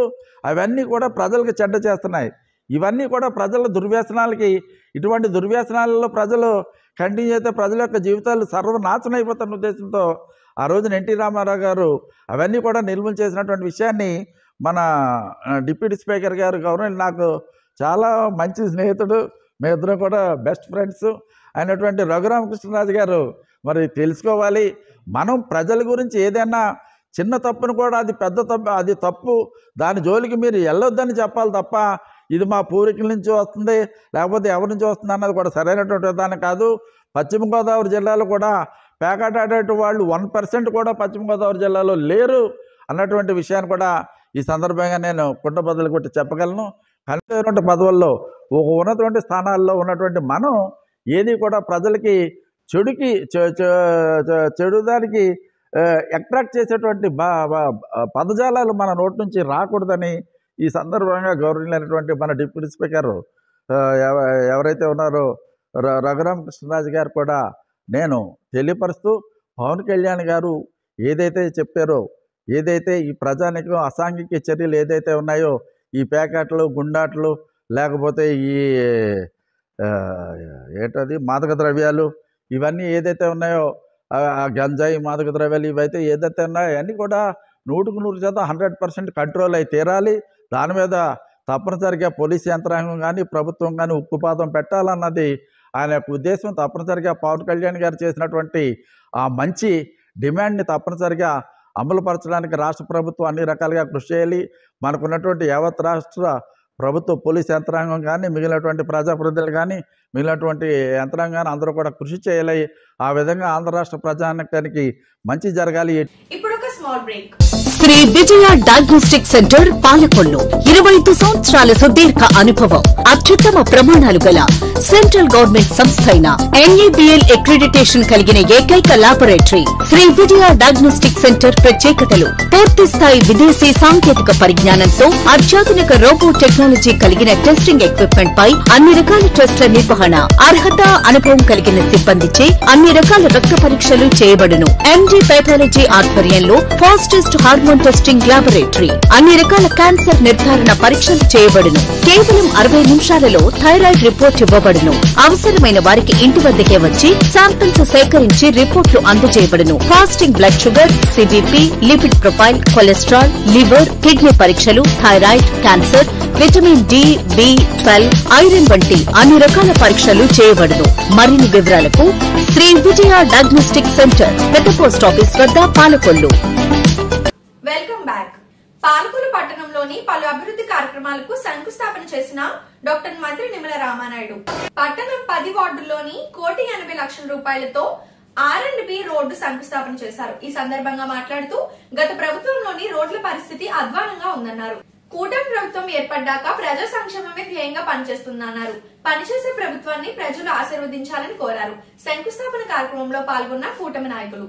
అవన్నీ కూడా ప్రజలకు చెడ్డ చేస్తున్నాయి. ఇవన్నీ కూడా ప్రజల దుర్వ్యసనాలకి, ఇటువంటి దుర్వ్యసనాలలో ప్రజలు కంటిన్యూ చేస్తే ప్రజల యొక్క జీవితాలు సర్వనాశనం అయిపోతున్న ఉద్దేశంతో ఆ రోజున ఎన్టీ రామారావు గారు అవన్నీ కూడా నిర్మూలన చేసినటువంటి విషయాన్ని మన డిప్యూటీ స్పీకర్ గారు గవర్నమెంట్ నాకు చాలా మంచి స్నేహితుడు, మీ ఇద్దరం కూడా బెస్ట్ ఫ్రెండ్స్ అయినటువంటి రఘురామకృష్ణరాజు గారు మరి తెలుసుకోవాలి. మనం ప్రజల గురించి ఏదైనా చిన్న తప్పును కూడా అది పెద్ద తప్పు, అది తప్పు, దాని జోలికి మీరు వెళ్ళొద్దని చెప్పాలి తప్ప ఇది మా పూర్వీకుల నుంచి వస్తుంది లేకపోతే ఎవరి నుంచి వస్తుంది అన్నది కూడా సరైనటువంటి విధానం కాదు. పశ్చిమ గోదావరి జిల్లాలో కూడా పేకాట ఆడేట వాళ్ళు 1% కూడా పశ్చిమ గోదావరి జిల్లాలో లేరు అన్నటువంటి విషయాన్ని కూడా ఈ సందర్భంగా నేను కుండ బదులు కొట్టి చెప్పగలను. కనిపించినటువంటి పదవుల్లో ఒక ఉన్నటువంటి స్థానాల్లో ఉన్నటువంటి మనం ఏది కూడా ప్రజలకి చెడుదానికి అట్రాక్ట్ చేసేటువంటి పదజాలాలు మన నోటి నుంచి రాకూడదని ఈ సందర్భంగా గౌరవనీయులైనటువంటి మన డిప్యూటీ స్పీకర్ ఎవరైతే ఉన్నారో రఘురామకృష్ణరాజు గారు కూడా నేను తెలియపరుస్తూ పవన్ కళ్యాణ్ గారు ఏదైతే చెప్పారో, ఏదైతే ఈ ప్రజానికం అసాంఘిక చర్యలు ఏదైతే ఉన్నాయో, ఈ ప్యాకెట్లు, గుండాట్లు, లేకపోతే ఈ ఏంటది మాదక ద్రవ్యాలు, ఇవన్నీ ఏదైతే ఉన్నాయో, గంజాయి, మాదక ద్రవ్యాలు, ఇవైతే ఏదైతే ఉన్నాయో అన్నీ కూడా 100% 100% కంట్రోల్ అయి తీరాలి. దాని మీద తప్పనిసరిగా పోలీస్ యంత్రాంగం కానీ ప్రభుత్వం కానీ ఉక్కుపాదం పెట్టాలన్నది ఆయన యొక్క ఉద్దేశం. తప్పనిసరిగా పవన్ కళ్యాణ్ గారు చేసినటువంటి ఆ మంచి డిమాండ్ని తప్పనిసరిగా అమలుపరచడానికి రాష్ట్ర ప్రభుత్వం అన్ని రకాలుగా కృషి చేయాలి. మనకున్నటువంటి యావత్ రాష్ట్ర ప్రభుత్వ పోలీస్ యంత్రాంగం కానీ, మిగిలినటువంటి ప్రజాప్రతినిధులు కానీ, మిగిలినటువంటి యంత్రాంగాన్ని అందరూ కూడా కృషి చేయాలి. ఆ విధంగా ఆంధ్ర రాష్ట్ర ప్రజానికానికి మంచి జరగాలి. ఇప్పుడు ఒక small break. Shri Vijaya diagnostic centre Palakollu 25 సంవత్సరాల సుదీర్ఘ అనుభవం, అత్యుత్తమ ప్రమాణాలు గల సెంట్రల్ గవర్నమెంట్ సంస్థ అయిన NABL అక్రిడిటేషన్ కలిగిన ఏకైక laboratory Shri Vijaya diagnostic centre. ప్రత్యేకతలు: పూర్తి స్థాయి విదేశీ సాంకేతిక పరిజ్ఞానంతో అత్యాధునిక రోబో టెక్నాలజీ కలిగిన టెస్టింగ్ ఎక్విప్మెంట్ పై అన్ని రకాల టెస్టుల నిర్వహణ, అర్హత, అనుభవం కలిగిన సిబ్బందిచే అన్ని రకాల రక్త పరీక్షలు చేయబడును. MD పెథాలజీ ఆధ్వర్యంలో ఫాస్టెస్ట్ హార్మోన్ టెస్టింగ్ ల్యాబొరేటరీ, అన్ని రకాల క్యాన్సర్ నిర్ధారణ పరీక్షలు చేయబడును. కేవలం 60 నిమిషాలలో థైరాయిడ్ రిపోర్ట్ ఇవ్వబడును. అవసరమైన వారికి ఇంటి వద్దకే వచ్చి శాంపిల్స్ సేకరించి రిపోర్ట్లు అందజేయబడును. Fasting blood sugar, CBP, lipid profile, cholesterol, liver, kidney పరీక్షలు, thyroid, cancer, vitamin D, B12, iron వంటి అన్ని రకాల పరీక్షలు చేయబడును. మరిన్ని వివరాలకు శ్రీ విజయ డయాగ్నోస్టిక్ సెంటర్, పెద్ద పోస్ట్ ఆఫీస్ వద్ద, పాలకొల్లు. Welcome back. పాలకొల్లు పట్టణంలోని పలు అభివృద్ధి కార్యక్రమాలకు శంకుస్థాపన చేసిన డాక్టర్ మంత్రి నిమ్మల రామానాయుడు పట్టణం 10 వార్డుల్లోని 1,80,00,000 రూపాయలతో R&B రోడ్డు శంకుస్థాపన చేశారు. ఈ సందర్భంగా మాట్లాడుతూ గత ప్రభుత్వంలోని రోడ్ల పరిస్థితి అధ్వానంగా ఉందన్నారు. కూటమి ప్రభుత్వం ఏర్పడ్డాక ప్రజా సంక్షేమమే ధ్యేయంగా పనిచేస్తుందన్నారు. పనిచేసే ప్రభుత్వాన్ని ప్రజలు ఆశీర్వదించాలని కోరారు. శంకుస్థాపన కార్యక్రమంలో పాల్గొన్న కూటమి నాయకులు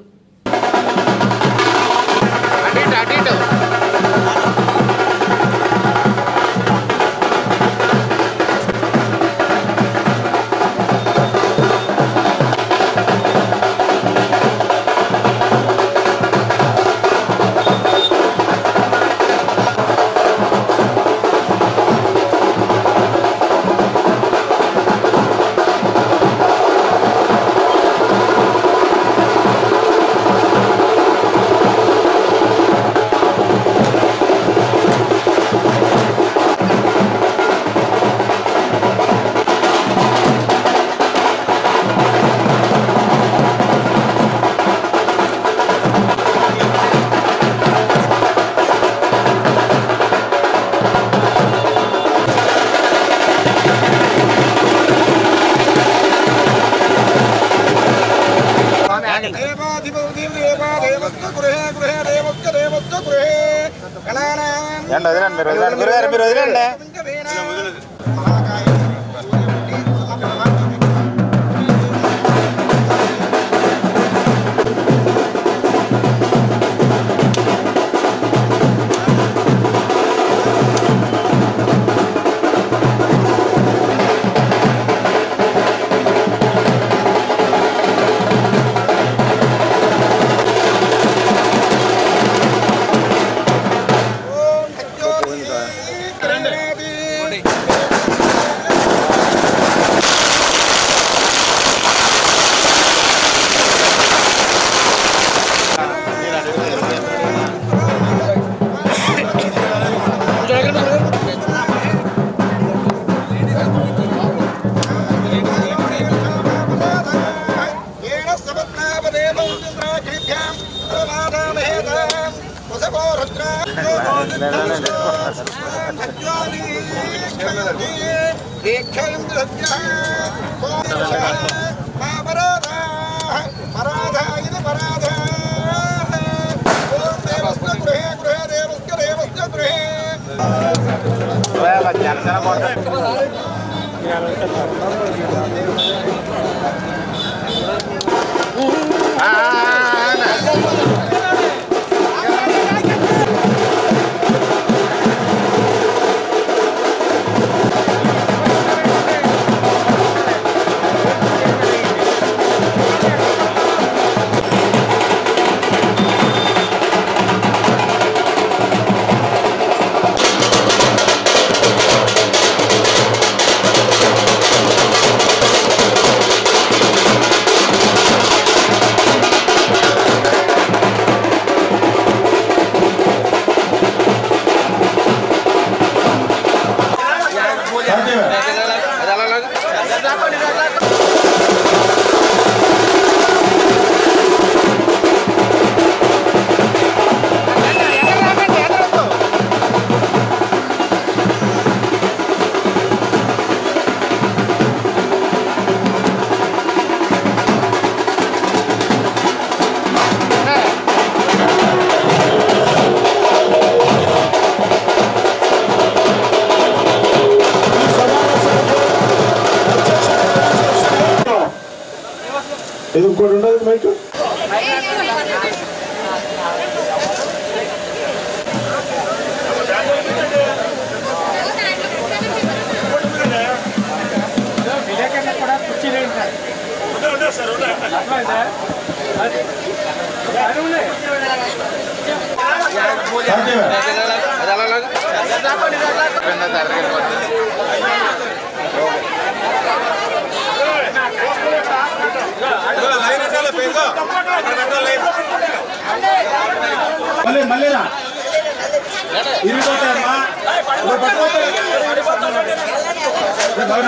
మళ్ళీరా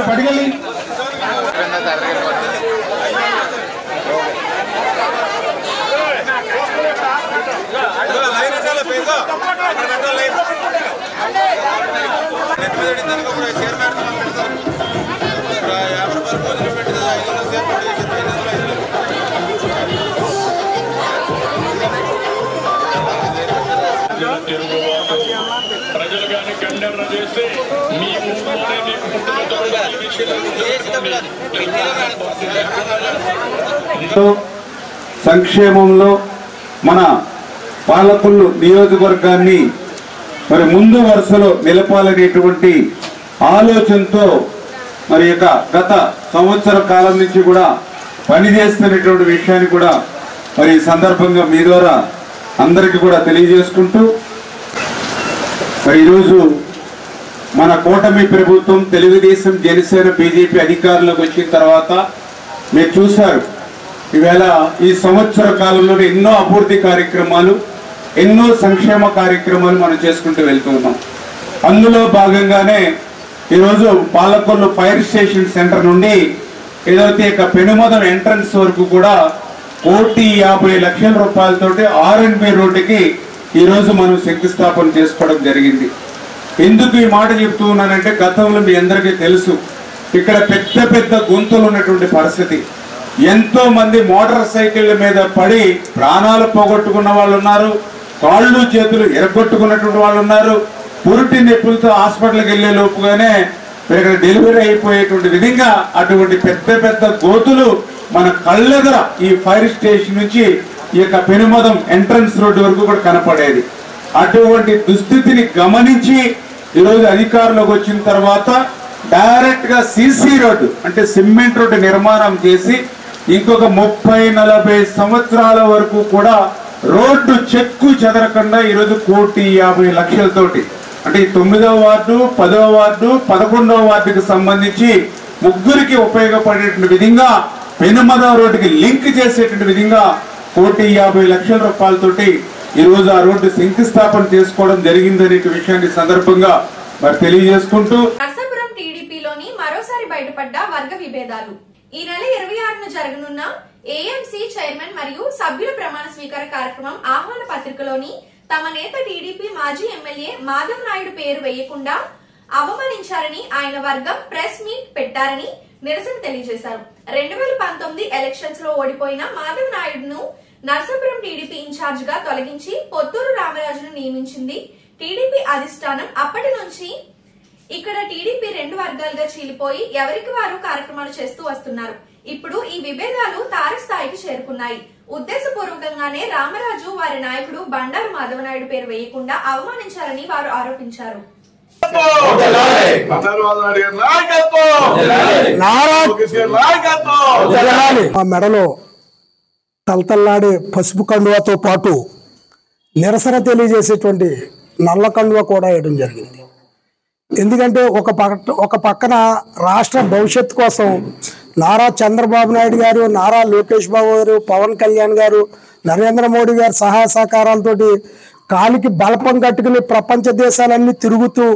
పడిగలి ప్రజలు కానీ కండెమ్న చేస్తే మీ ఊళ్ళోనే మీకు సంక్షేమంలో మన పాలకొల్లు నియోజకవర్గాన్ని మరి ముందు వరుసలో నిలపాలనేటువంటి ఆలోచనతో మరి యొక్క గత సంవత్సర కాలం నుంచి కూడా పనిచేస్తున్నటువంటి విషయాన్ని కూడా మరి ఈ సందర్భంగా మీ ద్వారా అందరికీ కూడా తెలియజేసుకుంటూ మరి ఈరోజు మన కూటమి ప్రభుత్వం తెలుగుదేశం జనసేన బీజేపీ అధికారంలోకి వచ్చిన తర్వాత మీరు చూశారు ఈవేళ ఈ సంవత్సర కాలంలోనే ఎన్నో అభివృద్ధి కార్యక్రమాలు ఎన్నో సంక్షేమ కార్యక్రమాలు మనం చేసుకుంటూ వెళ్తూ ఉన్నాం. అందులో భాగంగానే ఈరోజు పాలకొల్లు ఫైర్ స్టేషన్ సెంటర్ నుండి ఏదైతే ఇక పెనుమదం ఎంట్రన్స్ వరకు కూడా 1,50,00,000 రూపాయలతోటి R&B రోడ్డుకి ఈరోజు మనం శంకుస్థాపన చేసుకోవడం జరిగింది. ఎందుకు ఈ మాట చెప్తూ ఉన్నానంటే గతంలో మీ అందరికీ తెలుసు ఇక్కడ పెద్ద పెద్ద గుంతలు ఉన్నటువంటి పరిస్థితి. ఎంతో మంది మోటార్ సైకిళ్ళ మీద పడి ప్రాణాలు పోగొట్టుకున్న వాళ్ళు ఉన్నారు, కాళ్ళు చేతులు ఎరగొట్టుకున్నటువంటి వాళ్ళు ఉన్నారు, పురుటి నొప్పులతో హాస్పిటల్కి వెళ్లే లోపుగానే ఇక్కడ డెలివరీ అయిపోయేటువంటి విధంగా అటువంటి పెద్ద పెద్ద గోతులు మన కళ్ళెదర ఈ ఫైర్ స్టేషన్ నుంచి ఈ యొక్క పెనుమదం ఎంట్రన్స్ రోడ్డు వరకు కూడా కనపడేది. అటువంటి దుస్థితిని గమనించి ఈరోజు అధికారంలోకి వచ్చిన తర్వాత డైరెక్ట్ గా సీసీ రోడ్డు అంటే సిమెంట్ రోడ్డు నిర్మాణం చేసి ఇంకొక 30-40 సంవత్సరాల వరకు కూడా రోడ్డు చెక్కు చెదరకుండా ఈరోజు 1,50,00,000 అంటే 9వ వార్డు 10వ వార్డు 11వ వార్డుకి సంబంధించి ముగ్గురికి ఉపయోగపడేటువంటి విధంగా పెనుమదం రోడ్డుకి లింక్ చేసేటువంటి విధంగా 1,50,00,000 రూపాయలతోటి ఈ రోజు ఆ రోడ్డు శంకుస్థాపన చేసుకోవడం జరిగిందనే విషయాన్ని సందర్భంగా మరి తెలియజేసుకుంటూ నర్సాపురం టీడీపీలోని మరోసారి బయటపడ్డ వర్గ విభేదాలు. ఈ నెల 26న జరగనున్న ఏఎంసీ చైర్మన్ మరియు సభ్యుల ప్రమాణ స్వీకార కార్యక్రమం ఆహ్వాన పత్రికలోని తమ నేత టీడీపీ మాజీ ఎమ్మెల్యే మాధవ్ నాయుడు పేరు వేయకుండా అవమానించారని ఆయన వర్గం ప్రెస్ మీట్ పెట్టారని నిరసన తెలియజేశారు. 2019 ఎలక్షన్స్ లో ఓడిపోయిన మాధవ్ నాయుడును నర్సాపురం టీడీపీ ఇన్ఛార్జ్ గా తొలగించి పొత్తూరు రామరాజును నియమించింది టీడీపీ అధిష్టానం. అప్పటి నుంచి ఇక్కడ టీడీపీ 2 వర్గాలుగా చీలిపోయి ఎవరికి వారు కార్యక్రమాలు చేస్తూ వస్తున్నారు. ఇప్పుడు ఈ విభేదాలు తారస్థాయికి చేరుకున్నాయి. ఉద్దేశపూర్వకంగానే రామరాజు వారి నాయకుడు బండారు మాధవనాయుడు పేరు వేయకుండా అవమానించారని వారు ఆరోపించారు. ఆ మెడలో తలతల్లాడే పసుపు కండువాతో పాటు నిరసన తెలియజేసేటువంటి నల్ల కండువా కూడా వేయడం జరిగింది. ఎందుకంటే ఒక పక్కన రాష్ట్ర భవిష్యత్తు కోసం నారా చంద్రబాబు నాయుడు గారు, నారా లోకేష్ బాబు గారు, పవన్ కళ్యాణ్ గారు, నరేంద్ర మోడీ గారు సహాయ సహకారాలతోటి కాలికి బలపం కట్టుకుని ప్రపంచ దేశాలన్నీ తిరుగుతూ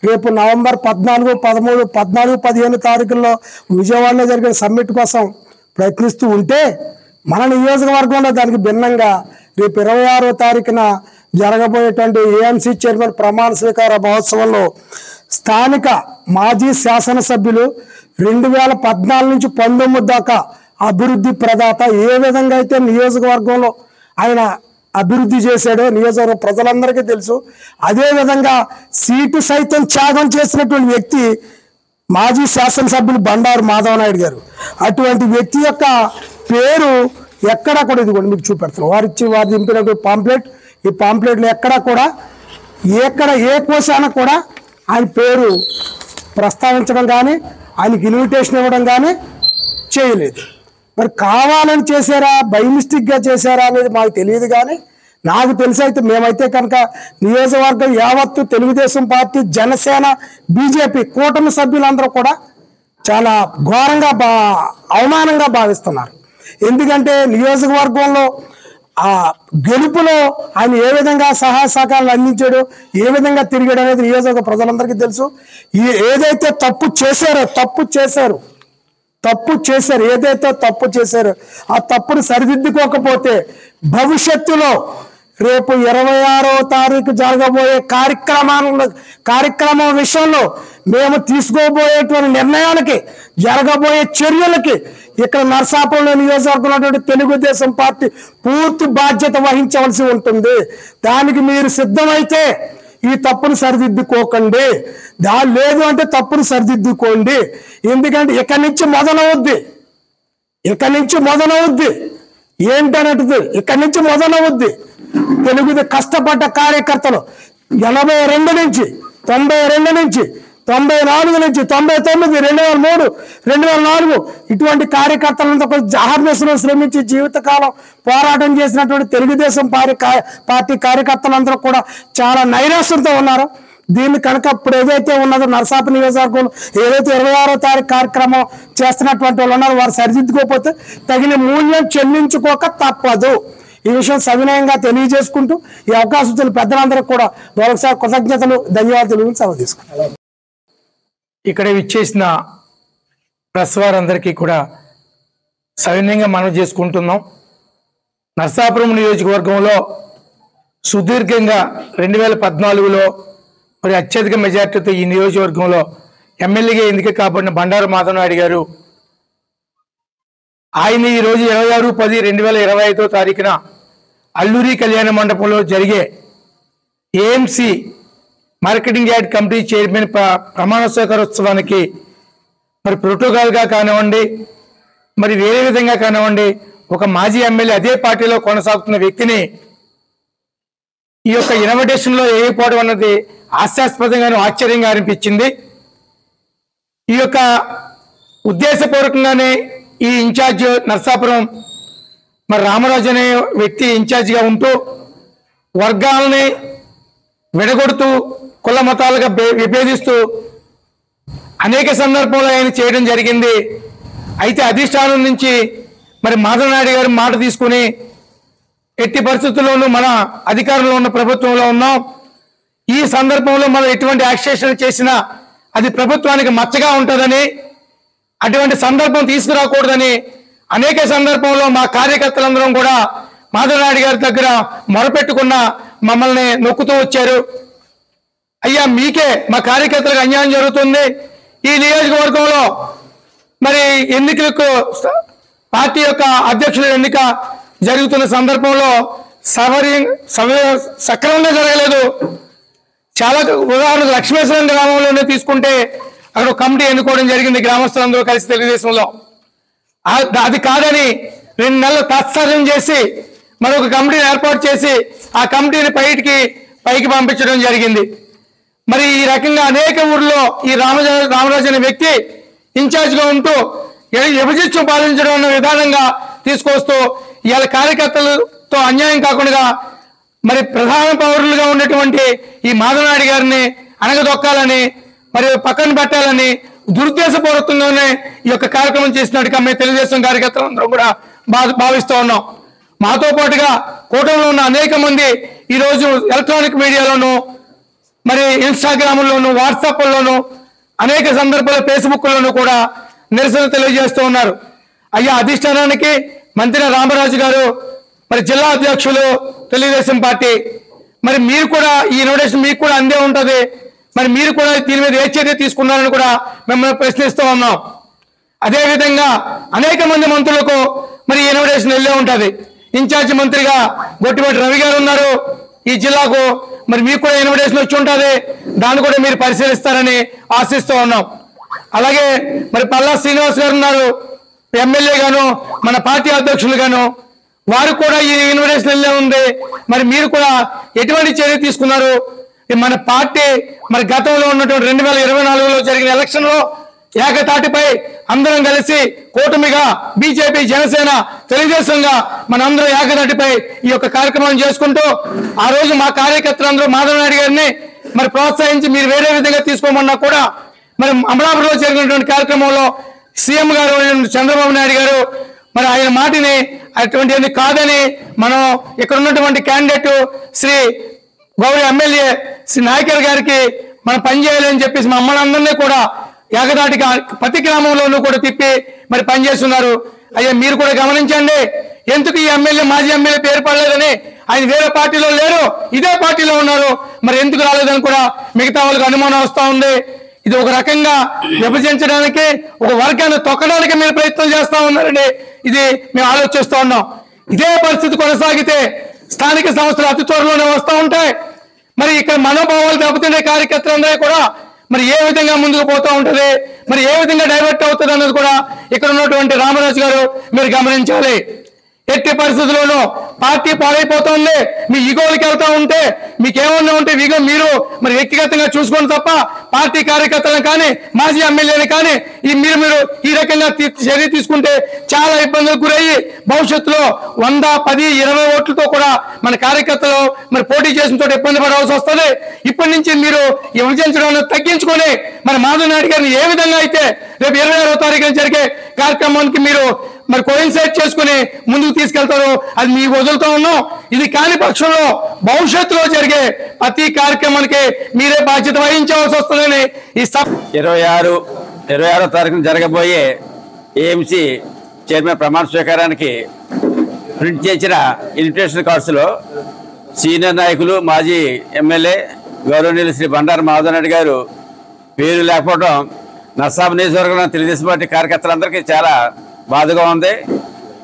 రేపు నవంబర్ 14, 13, 14, 15 తారీఖుల్లో విజయవాడలో జరిగిన సమ్మిట్ కోసం ప్రయత్నిస్తూ ఉంటే మన నియోజకవర్గంలో దానికి భిన్నంగా రేపు 26వ తారీఖున జరగబోయేటువంటి ఏఎంసీ చైర్మన్ ప్రమాణ స్వీకార మహోత్సవంలో స్థానిక మాజీ శాసనసభ్యులు 2014 నుంచి 19 దాకా అభివృద్ధి ప్రదాత ఏ విధంగా అయితే నియోజకవర్గంలో ఆయన అభివృద్ధి చేశాడో నియోజకవర్గ ప్రజలందరికీ తెలుసు. అదేవిధంగా సీటు సైతం త్యాగం చేసినటువంటి వ్యక్తి మాజీ శాసనసభ్యులు బండారు మాధవనాయుడు గారు. అటువంటి వ్యక్తి యొక్క పేరు ఎక్కడా కూడా ఇదిగోండి మీకు చూపెడతాను. వారు దింపినటువంటి పాంప్లెట్, ఈ పాంప్లెట్లు ఎక్కడా కూడా ఏ కోశాన కూడా ఆయన పేరు ప్రస్తావించడం కానీ ఆయనకి ఇన్విటేషన్ ఇవ్వడం కానీ చేయలేదు. మరి కావాలని చేశారా, బై మిస్టేక్గా చేశారా అనేది మాకు తెలియదు. కానీ నాకు తెలిసి అయితే మేమైతే కనుక నియోజకవర్గం యావత్తు తెలుగుదేశం పార్టీ, జనసేన, బీజేపీ కూటమి సభ్యులందరూ కూడా చాలా ఘోరంగా అవమానంగా భావిస్తున్నారు. ఎందుకంటే నియోజకవర్గంలో ఆ గెలుపులో ఆయన ఏ విధంగా సహాయ సహకారాలు అందించాడు, ఏ విధంగా తిరిగాడు అనేది నియోజకవర్గ ప్రజలందరికీ తెలుసు. ఏదైతే తప్పు చేశారు ఏదైతే తప్పు చేశారో ఆ తప్పును సరిదిద్దుకోకపోతే భవిష్యత్తులో రేపు 26వ తారీఖు జరగబోయే కార్యక్రమం విషయంలో మేము తీసుకోబోయేటువంటి నిర్ణయాలకి, జరగబోయే చర్యలకి ఇక్కడ నరసాపురం నియోజకవర్గంలో తెలుగుదేశం పార్టీ పూర్తి బాధ్యత వహించవలసి ఉంటుంది. దానికి మీరు సిద్ధమైతే ఈ తప్పును సరిదిద్దుకోకండి, లేదు అంటే తప్పును సరిదిద్దుకోండి. ఎందుకంటే ఇక్కడి నుంచి మొదలవుద్ది ఏంటన్నది ఇక్కడి నుంచి మొదలవుద్ది. కష్టపడ్డ కార్యకర్తలు 82 నుంచి 92 నుంచి 94 నుంచి 99, 2003, 2004 ఇటువంటి కార్యకర్తలంతా అహర్నిశలో శ్రమించి జీవితకాలం పోరాటం చేసినటువంటి తెలుగుదేశం పార్టీ కార్యకర్తలందరూ కూడా చాలా నైరాశ్యంతో ఉన్నారు. దీన్ని కనుక ఇప్పుడు ఏదైతే ఉన్నదో నరసాపురం నియోజకవర్గంలో ఏదైతే 26వ తారీఖు కార్యక్రమం చేస్తున్నటువంటి వాళ్ళు ఉన్నారో వారు సరిదిద్దుకోకపోతే తగిన మూల్యం చెల్లించుకోక తప్పదు. ఈ విషయం సవినయంగా తెలియజేసుకుంటూ ఈ అవకాశం పెద్దలందరూ కూడా మరొకసారి కృతజ్ఞతలు, ధన్యవాదాలు సెలవు తీసుకుంటారు. ఇక్కడ విచ్చేసిన ప్రెస్ వారందరికీ కూడా సవినయంగా మనం చేసుకుంటున్నాం. నరసాపురం నియోజకవర్గంలో సుదీర్ఘంగా 2014లో మరి అత్యధిక మెజార్టీతో ఈ నియోజకవర్గంలో ఎమ్మెల్యేగా ఎన్నిక కాబడిన బండారు మాధవనాయుడు గారు ఆయన ఈరోజు 26/10/2025 తారీఖున అల్లూరి కళ్యాణ మండపంలో జరిగే AMC marketing yard committee chairman ప్రమాణ స్వీకారోత్సవానికి మరి ప్రోటోకాల్గా కానివ్వండి, మరి వేరే విధంగా కానివ్వండి, ఒక మాజీ ఎమ్మెల్యే అదే పార్టీలో కొనసాగుతున్న వ్యక్తిని ఈ యొక్క ఇన్విటేషన్లో వేయకపోవడం అన్నది హాస్యాస్పదంగాను ఆశ్చర్యంగా అనిపించింది. ఈ యొక్క ఉద్దేశపూర్వకంగానే ఈ ఇన్ఛార్జ్ నరసాపురం మరి రామరాజు అనే వ్యక్తి ఇన్ఛార్జిగా ఉంటూ వర్గాలని విడగొడుతూ కుల మతాలుగా విభేదిస్తూ అనేక సందర్భంలో ఆయన చేయడం జరిగింది. అయితే అధిష్టానం నుంచి మరి మాధవనాయుడు గారు మాట తీసుకుని ఎట్టి పరిస్థితుల్లోనూ మన అధికారంలో ఉన్న ప్రభుత్వంలో ఉన్నాం, ఈ సందర్భంలో మనం ఎటువంటి యాక్షన్ చేసినా అది ప్రభుత్వానికి మచ్చగా ఉంటుందని, అటువంటి సందర్భం తీసుకురాకూడదని అనేక సందర్భంలో మా కార్యకర్తలందరం కూడా మాధవనాయుడు గారి దగ్గర మొరపెట్టుకున్న మమ్మల్ని నొక్కుతూ వచ్చారు. అయ్యా మీకే మా కార్యకర్తలకు అన్యాయం జరుగుతుంది, ఈ నియోజకవర్గంలో మరి ఎన్నికలకు పార్టీ యొక్క అధ్యక్షుల ఎన్నిక జరుగుతున్న సందర్భంలో సక్రమంగా జరగలేదు. చాలా ఉదాహరణకు లక్ష్మేశ్వరం గ్రామంలోనే తీసుకుంటే అక్కడ కమిటీ ఎన్నుకోవడం జరిగింది గ్రామస్తులందరూ కలిసి తెలుగుదేశంలో. అది కాదని 2 నెలలు తాత్సార్యం చేసి మరొక కమిటీని ఏర్పాటు చేసి ఆ కమిటీని పైకి పంపించడం జరిగింది. మరి ఈ రకంగా అనేక ఊర్లో ఈ రామరాజు అనే వ్యక్తి ఇన్ఛార్జ్గా ఉంటూ విభజించు పాలించడం అన్న విధానంగా తీసుకొస్తూ ఇవాళ కార్యకర్తలతో అన్యాయం కాకుండా మరి ప్రధాన పౌరులుగా ఉన్నటువంటి ఈ మాధవనాయుడు గారిని అణగదొక్కాలని మరి పక్కన పెట్టాలని దురుద్దేశపూర్వకంగానే ఈ యొక్క కార్యక్రమం చేసినట్టుగా మేము తెలుగుదేశం కార్యకర్తలందరం కూడా భావిస్తూ ఉన్నాం. మాతో పాటుగా కూటమిలో ఉన్న అనేక మంది ఈరోజు ఎలక్ట్రానిక్ మీడియాలోనూ మరి ఇన్స్టాగ్రామ్లోను, వాట్సాప్లోను, అనేక సందర్భాల్లో ఫేస్బుక్లోనూ కూడా నిరసన తెలియజేస్తూ ఉన్నారు. అయ్యా అధిష్టానానికి మంత్రి రామరాజు గారు మరి జిల్లా అధ్యక్షులు తెలుగుదేశం పార్టీ, మరి మీరు కూడా ఈ ఇన్విటేషన్ మీకు కూడా అందే ఉంటుంది, మరి మీరు కూడా దీని మీద ఏ చర్య తీసుకున్నారని కూడా మిమ్మల్ని ప్రశ్నిస్తూ ఉన్నాం. అదేవిధంగా అనేక మంది మంత్రులకు మరి ఇన్విటేషన్ వెళ్ళే ఉంటుంది. ఇన్ఛార్జి మంత్రిగా గొట్టిపాటి రవి గారు ఉన్నారు ఈ జిల్లాకు, మరి మీకు కూడా ఇన్విటేషన్ వచ్చి ఉంటుంది, దాన్ని కూడా మీరు పరిశీలిస్తారని ఆశిస్తూ ఉన్నాం. అలాగే మరి పల్లా శ్రీనివాస్ గారు ఉన్నారు ఎమ్మెల్యే గాను, మన పార్టీ అధ్యక్షులు గాను, వారు కూడా ఈ ఇన్విటేషన్ వెళ్ళే ఉంది. మరి మీరు కూడా ఎటువంటి చర్య తీసుకున్నారు? మన పార్టీ మరి గతంలో ఉన్నటువంటి 2024లో జరిగిన ఎలక్షన్లో ఏకతాటిపై అందరం కలిసి కూటమిగా బీజేపీ, జనసేన, తెలుగుదేశంగా మనందరం ఏకదాటిపై ఈ యొక్క కార్యక్రమం చేసుకుంటూ ఆ రోజు మా కార్యకర్తలందరూ మాధవ్ నాయుడు గారిని మరి ప్రోత్సహించి మీరు వేరే విధంగా తీసుకోమన్నా కూడా మరి అమలాపురంలో జరిగినటువంటి కార్యక్రమంలో సీఎం గారు చంద్రబాబు నాయుడు గారు మరి ఆయన మాటిని అటువంటివన్నీ కాదని మనం ఇక్కడ ఉన్నటువంటి క్యాండిడేట్ శ్రీ గౌరవ ఎమ్మెల్యే శ్రీ నాయకర్ గారికి మనం పనిచేయాలని చెప్పేసి మా అమ్మలందరినీ కూడా ఏకదాటిగా ప్రతి గ్రామంలోనూ కూడా తిప్పి మరి పనిచేస్తున్నారు. అయ్యా మీరు కూడా గమనించండి, ఎందుకు ఈ ఎమ్మెల్యే మాజీ ఎమ్మెల్యే పేరు పడలేదని, ఆయన వేరే పార్టీలో లేరు, ఇదే పార్టీలో ఉన్నారు, మరి ఎందుకు రాలేదని కూడా మిగతా వాళ్ళకి అనుమానం వస్తూ ఉంది. ఇది ఒక రకంగా విభజించడానికి, ఒక వర్గాన్ని తొక్కడానికి మీరు ప్రయత్నం చేస్తూ ఉన్నారండి. ఇది మేము ఆలోచిస్తూ ఉన్నాం. ఇదే పరిస్థితి కొనసాగితే స్థానిక సంస్థలు అతి త్వరలోనే వస్తూ ఉంటాయి. మరి ఇక్కడ మనోభావాలు దెబ్బతినే కార్యకర్తలందరూ కూడా మరి ఏ విధంగా ముందుకు పోతూ ఉంటుంది, మరి ఏ విధంగా డైవర్ట్ అవుతుంది అన్నది కూడా ఇక్కడ ఉన్నటువంటి రామరాజు గారు మీరు గమనించాలి. ఎట్టి పరిస్థితుల్లోనూ పార్టీ పాడైపోతుంది, మీ ఈగోలకి వెళ్తా ఉంటే మీకేమన్నా ఉంటే ఈగో మీరు మరి వ్యక్తిగతంగా చూసుకోండి తప్ప పార్టీ కార్యకర్తలను కానీ మాజీ ఎమ్మెల్యేలు కానీ మీరు ఈ రకంగా చర్య తీసుకుంటే చాలా ఇబ్బందులకు గురయ్యి భవిష్యత్తులో 100, 10, 20 ఓట్లతో కూడా మన కార్యకర్తలు మరి పోటీ చేసిన చోట ఇబ్బంది పడవలసి వస్తుంది. ఇప్పటి నుంచి మీరు విభజించడం తగ్గించుకొని మరి మాధవ్ నాయుడు గారిని ఏ విధంగా అయితే రేపు 26వ తారీఖున జరిగే కార్యక్రమానికి మీరు మరి కోయిన్సైడ్ చేసుకుని ముందుకు తీసుకెళ్తారు, అది మీకు వదులుతూ ఉన్నాం. ఇది కాని పక్షంలో భవిష్యత్తులో జరిగే ప్రతి కార్యక్రమానికి మీరే బాధ్యత వహించవలసి వస్తుందని ఈ 26వ తారీఖున జరగబోయే ఏఎంసీ చైర్మన్ ప్రమాణ స్వీకారానికి ప్రింట్ చేసిన ఇన్విటేషన్ కార్డ్స్లో సీనియర్ నాయకులు మాజీ ఎమ్మెల్యే గౌరవనీయులు శ్రీ బండారు మాధవ్ నాయుడు గారు పేరు లేకపోవడం నర్సాపు నియోజకవర్గంలో తెలుగుదేశం పార్టీ కార్యకర్తలందరికీ చాలా బాధగా ఉంది.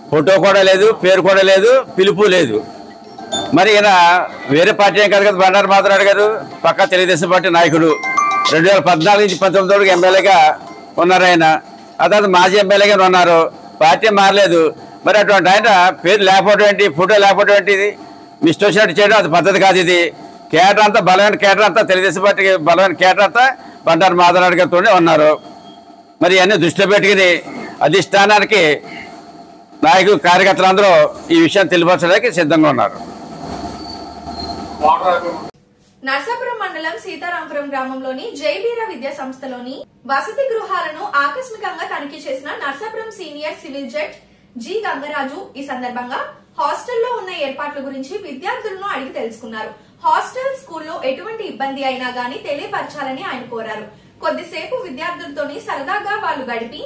ఫోటో కూడా లేదు, పేరు కూడా లేదు, పిలుపు లేదు. మరి ఈయన వేరే పార్టీ ఏం కాదు కదా, బండారు మాధవ్ నాయుడు గారు పక్కా తెలుగుదేశం పార్టీ నాయకుడు. 2014 నుంచి 19 వరకు ఎమ్మెల్యేగా ఉన్నారు ఆయన. ఆ తర్వాత మాజీ ఎమ్మెల్యేగా ఉన్నారు, పార్టీ మారలేదు. మరి అటువంటి ఆయన పేరు లేకపోవడం ఏంటి, ఫోటో లేకపోవడం ఏంటి, మిస్టర్ వచ్చినట్టు చేయడం అది పద్ధతి కాదు. ఇది కేటర్ అంతా బలమైన కేటర్ అంతా తెలుగుదేశం పార్టీకి బలమైన కేటర్ అంతా బండారు మాధవ్ నాయుడు గారితోనే ఉన్నారు. మరి అన్నీ దృష్టిలో పెట్టుకుని అధిష్టానానికి నాయకులు కార్యకర్తలందరూ ఈ విషయాన్ని తెలియపరచడానికి సిద్ధంగా ఉన్నారు. నర్సాపురం మండలం సీతారాంపురం గ్రామంలోని జైబీర విద్యా సంస్థలోని వసతి గృహాలను ఆకస్మికంగా తనిఖీ చేసిన Narsapuram senior civil judge G Gangaraju ఈ సందర్భంగా హాస్టల్లో ఉన్న ఏర్పాట్ల గురించి విద్యార్థులను అడిగి తెలుసుకున్నారు. హాస్టల్ స్కూల్లో ఎటువంటి ఇబ్బంది అయినా గానీ తెలియపరచాలని ఆయన కోరారు. కొద్దిసేపు విద్యార్థులతోని సరదాగా వాళ్ళు గడిపి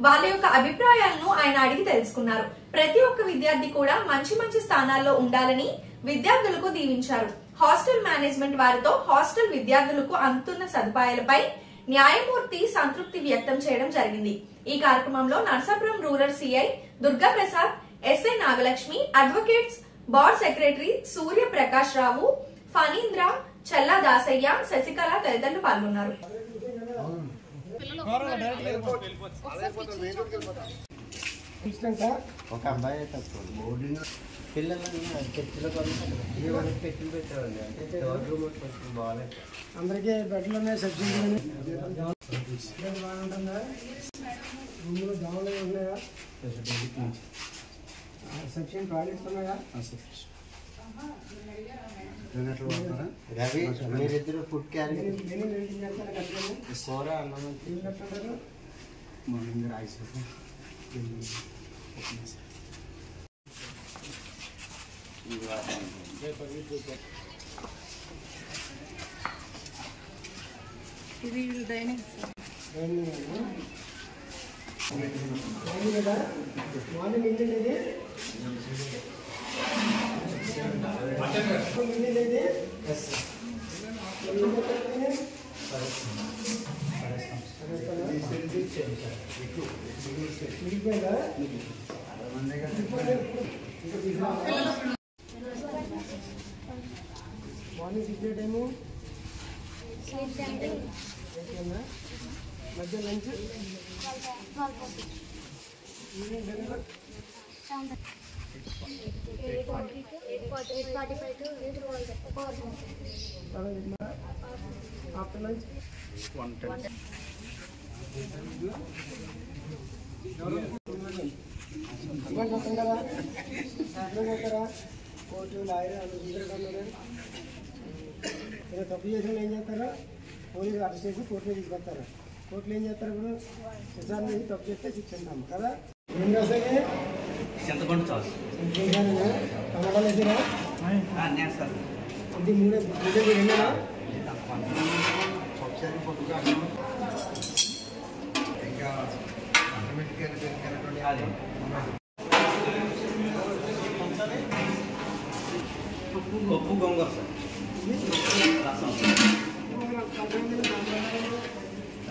వాళ్ళ యొక్క అభిప్రాయాలను ఆయన అడిగి తెలుసుకున్నారు. ప్రతి ఒక్క విద్యార్థి కూడా మంచి మంచి స్థానాల్లో ఉండాలని విద్యార్థులకు దీవించారు. హాస్టల్ మేనేజ్మెంట్ వారితో హాస్టల్ విద్యార్థులకు అందుతున్న సదుపాయాలపై న్యాయమూర్తి సంతృప్తి వ్యక్తం చేయడం జరిగింది. ఈ కార్యక్రమంలో Narsapuram rural CI Durga Prasad, SI Nagalakshmi, advocates board secretary Surya Prakash Rao, Phanindra, Challa Dasayya, Sasikala తదితరులు పాల్గొన్నారు. ఒక అబ్బాయి పిల్లలన్నీ చర్చిలో పెట్టింది పెట్టారండి. అంటే బాగాలేదు, అందరికీ బెడ్లోనే సబ్సిడీ బాగుంటుందా, రూమ్లో దోమలు ఉన్నాయా, సబ్సిడీ టాయిలెట్స్ ఉన్నాయా, రవి మీరిద్దరు ఫుడ్ క్యారీ సోరా అన్నం రైస్ ఇది డైనింగ్ మార్నింగ్ ఏంటండి మార్నింగ్ సిక్స్ టైము మధ్య లంచ్ ఆఫ్టర్ లంచ్ 1:10 కదా చెప్తారా కోర్టు లాయర్ అందరూ తప్పు చేసిన ఏం చేస్తారో పోలీసులు అరెస్ట్ చేసి కోర్టులో తీసుకొస్తారు. కోర్టులో ఏం చేస్తారు? ఇప్పుడు విచారణ చేసి తప్పు చేస్తే శిక్ష ఉంటాము కదా. ఏం చేస్తాయి చింతపండు చాలు టమాటాలు వేసినా ఇది మూడే రెండేనా పప్పు గోంగూర సార్ రసం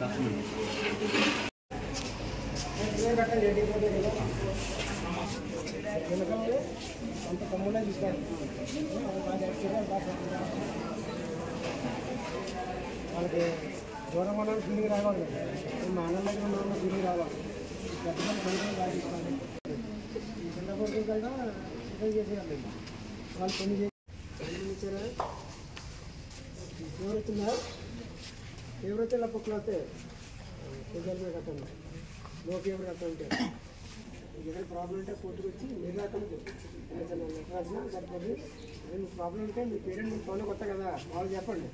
రసం అంత తమ్ముడే తీసుకోవాలి. వాళ్ళకి దూరం ఉన్న ఫీలింగ్ రావాలి. మా అన్న దగ్గర ఉన్న ఫీలింగ్ రావాలి. పెద్ద సంఖ్యలో బాగా తీసుకోవాలి. ఈ చిన్న కొడుకు కన్నా ఇదే చేసేయాలి. వాళ్ళు కొన్ని ఇచ్చారా ఎవరైతుందా ఎవరైతే ఇలా పక్కన వస్తే కొంచెం కట్టండి. లో ఫీవర్ కట్ట ఉంటే ఏదైనా ప్రాబ్లం ఉంటే కోర్టుకు వచ్చి మీరు రాకుండా రాసినా సరిపోతుంది. అదే మీకు ప్రాబ్లం ఉంటే మీ పేరెంట్ మీకు ఫోన్లో కొత్త కదా వాళ్ళు చెప్పండి,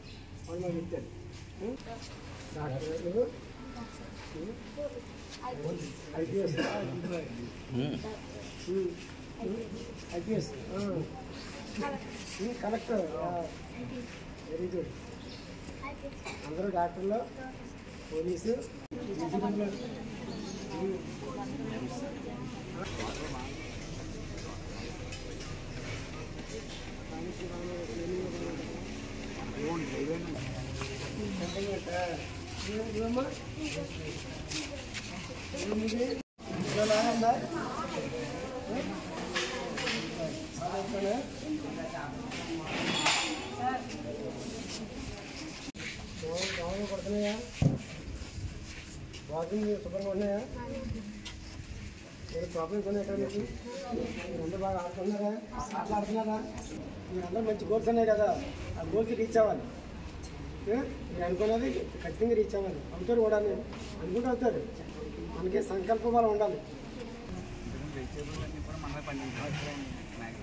వాళ్ళు మాకు చెప్తారు. Doctor IPS IPS collector very good. అందరూ డాక్టర్లు పోలీసు పడుతున్నాయా? వాకింగ్ శుభ్రంగా ఉన్నాయా? ఏదో ప్రాబ్లమ్స్ ఉన్నాయి ఎక్కడ మీకు? మీరందరూ బాగా ఆడుతున్నారా? ఆటలాడుతున్నారా? మీరందరూ మంచి గోల్స్ ఉన్నాయి కదా, ఆ గోల్కి రీచ్ అవ్వాలి. మీరు అనుకున్నది ఖచ్చితంగా రీచ్ అవ్వాలి. అవుతారు కూడా, అనుకుంటూ అవుతారు. మనకి సంకల్ప బలం ఉండాలి.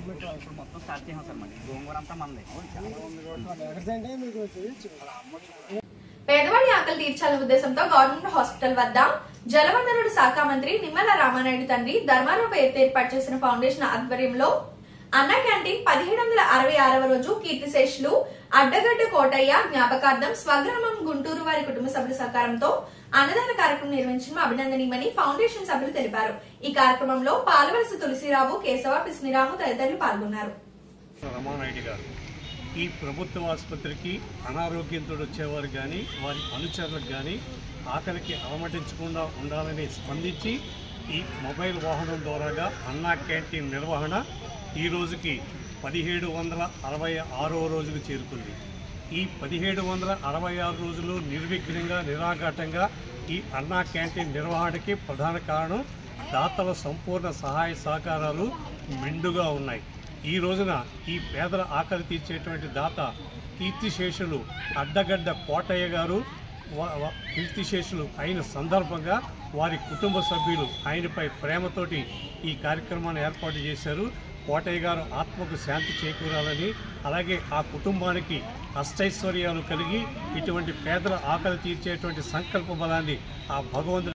మొత్తం స్టార్ట్ చేసాం సార్. మరి గోంగూర అంతా మంది అంటే మీకు పేదవాడి ఆకలి తీర్చాలనే ఉద్దేశంతో గవర్నమెంట్ హాస్పిటల్ వద్ద జలవనరుల శాఖ మంత్రి నిమ్మల రామానాయుడు తండ్రి ధర్మారావు ఏర్పాటు చేసిన ఫౌండేషన్ ఆధ్వర్యంలో అన్న క్యాంటీన్ 1766వ రోజు కీర్తిశేషులు అడ్డగడ్డ కోటయ్య జ్ఞాపకార్థం స్వగ్రామం గుంటూరు వారి కుటుంబ సభ్యుల సహకారంతో అన్నదాన కార్యక్రమం నిర్వహించడం అభినందనీయమని ఫౌండేషన్ సభ్యులు తెలిపారు. ఈ కార్యక్రమంలో పాలవలస తులసిరావు, కేశవ, పిస్నిరాము తదితరులు పాల్గొన్నారు. రామానాయుడు గారు ఈ ప్రభుత్వ ఆసుపత్రికి అనారోగ్యంతో వచ్చేవారు కానీ వారి అనుచరులకు కానీ ఆకలికి అలమటించకుండా ఉండాలని స్పందించి ఈ మొబైల్ వాహనం ద్వారాగా అన్నా క్యాంటీన్ నిర్వహణ ఈ రోజుకి 1766వ రోజుకు చేరుకుంది. ఈ 1766 రోజులు నిర్విఘ్నంగా నిరాఘాటంగా ఈ అన్నా క్యాంటీన్ నిర్వహణకి ప్రధాన కారణం దాతల సంపూర్ణ సహాయ సహకారాలు మెండుగా ఉన్నాయి. ఈ రోజున ఈ పేదల ఆకలి తీర్చేటువంటి దాత కీర్తిశేషులు అడ్డగడ్డ కోటయ్య గారు కీర్తిశేషులు అయిన సందర్భంగా వారి కుటుంబ సభ్యులు ఆయనపై ప్రేమతోటి ఈ కార్యక్రమాన్ని ఏర్పాటు చేశారు. కోటయ్య గారు ఆత్మకు శాంతి చేకూరాలని, అలాగే ఆ కుటుంబానికి అష్టైశ్వర్యాలు కలిగి ఇటువంటి పేదల ఆకలి తీర్చేటువంటి సంకల్ప బలాన్ని ఆ భగవంతుడు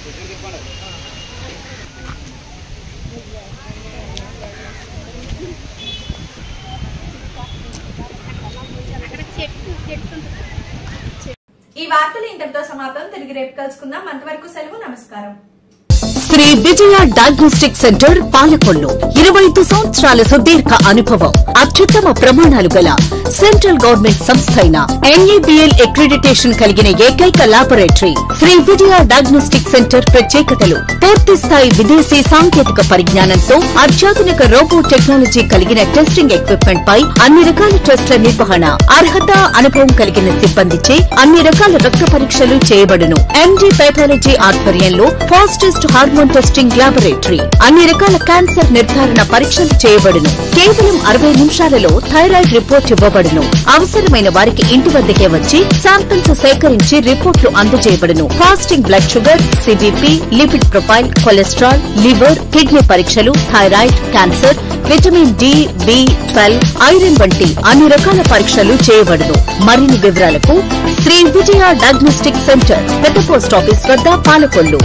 ఈ వార్తలు ఇంతటితో సమాప్తం. తిరిగి రేపు కలుసుకుందాం. అంతవరకు సెలవు. నమస్కారం. శ్రీ విజయ డయాగ్నోస్టిక్ సెంటర్ పాలకొల్లు 25 సంవత్సరాల సుదీర్ఘ అనుభవం, అత్యుత్తమ ప్రమాణాలు గల సెంట్రల్ గవర్నమెంట్ సంస్థ అయిన NABL అక్రిడిటేషన్ కలిగిన ఏకైక laboratory Shri Vijaya diagnostic centre ప్రత్యేకతలు పూర్తి స్థాయి విదేశీ సాంకేతిక పరిజ్ఞానంతో అత్యాధునిక రోబో టెక్నాలజీ కలిగిన టెస్టింగ్ ఎక్విప్మెంట్ పై అన్ని రకాల టెస్టుల నిర్వహణ, అర్హత, అనుభవం కలిగిన సిబ్బందిచే అన్ని రకాల రక్త పరీక్షలు చేయబడును. MD పైథాలజీ ఆధ్వర్యంలో ఫాస్టెస్ట్ హార్మోన్ టెస్టింగ్ లాబొరేటరీ, అన్ని రకాల క్యాన్సర్ నిర్ధారణ పరీక్షలు చేయబడును. కేవలం 60 నిమిషాలలో థైరాయిడ్ రిపోర్ట్ ఇవ్వబడును. అవసరమైన వారికి ఇంటి వద్దకే వచ్చి శాంపిల్స్ సేకరించి రిపోర్టులు అందజేయబడును. Fasting blood sugar, CBP, lipid profile, cholesterol, liver, kidney పరీక్షలు, thyroid, cancer, vitamin D, B12, iron వంటి అన్ని రకాల పరీక్షలు చేయబడును. మరిన్ని వివరాలకు శ్రీ విజయ డయాగ్నోస్టిక్ సెంటర్, పెద్ద పోస్ట్ ఆఫీస్ వద్ద, పాలకొల్లు.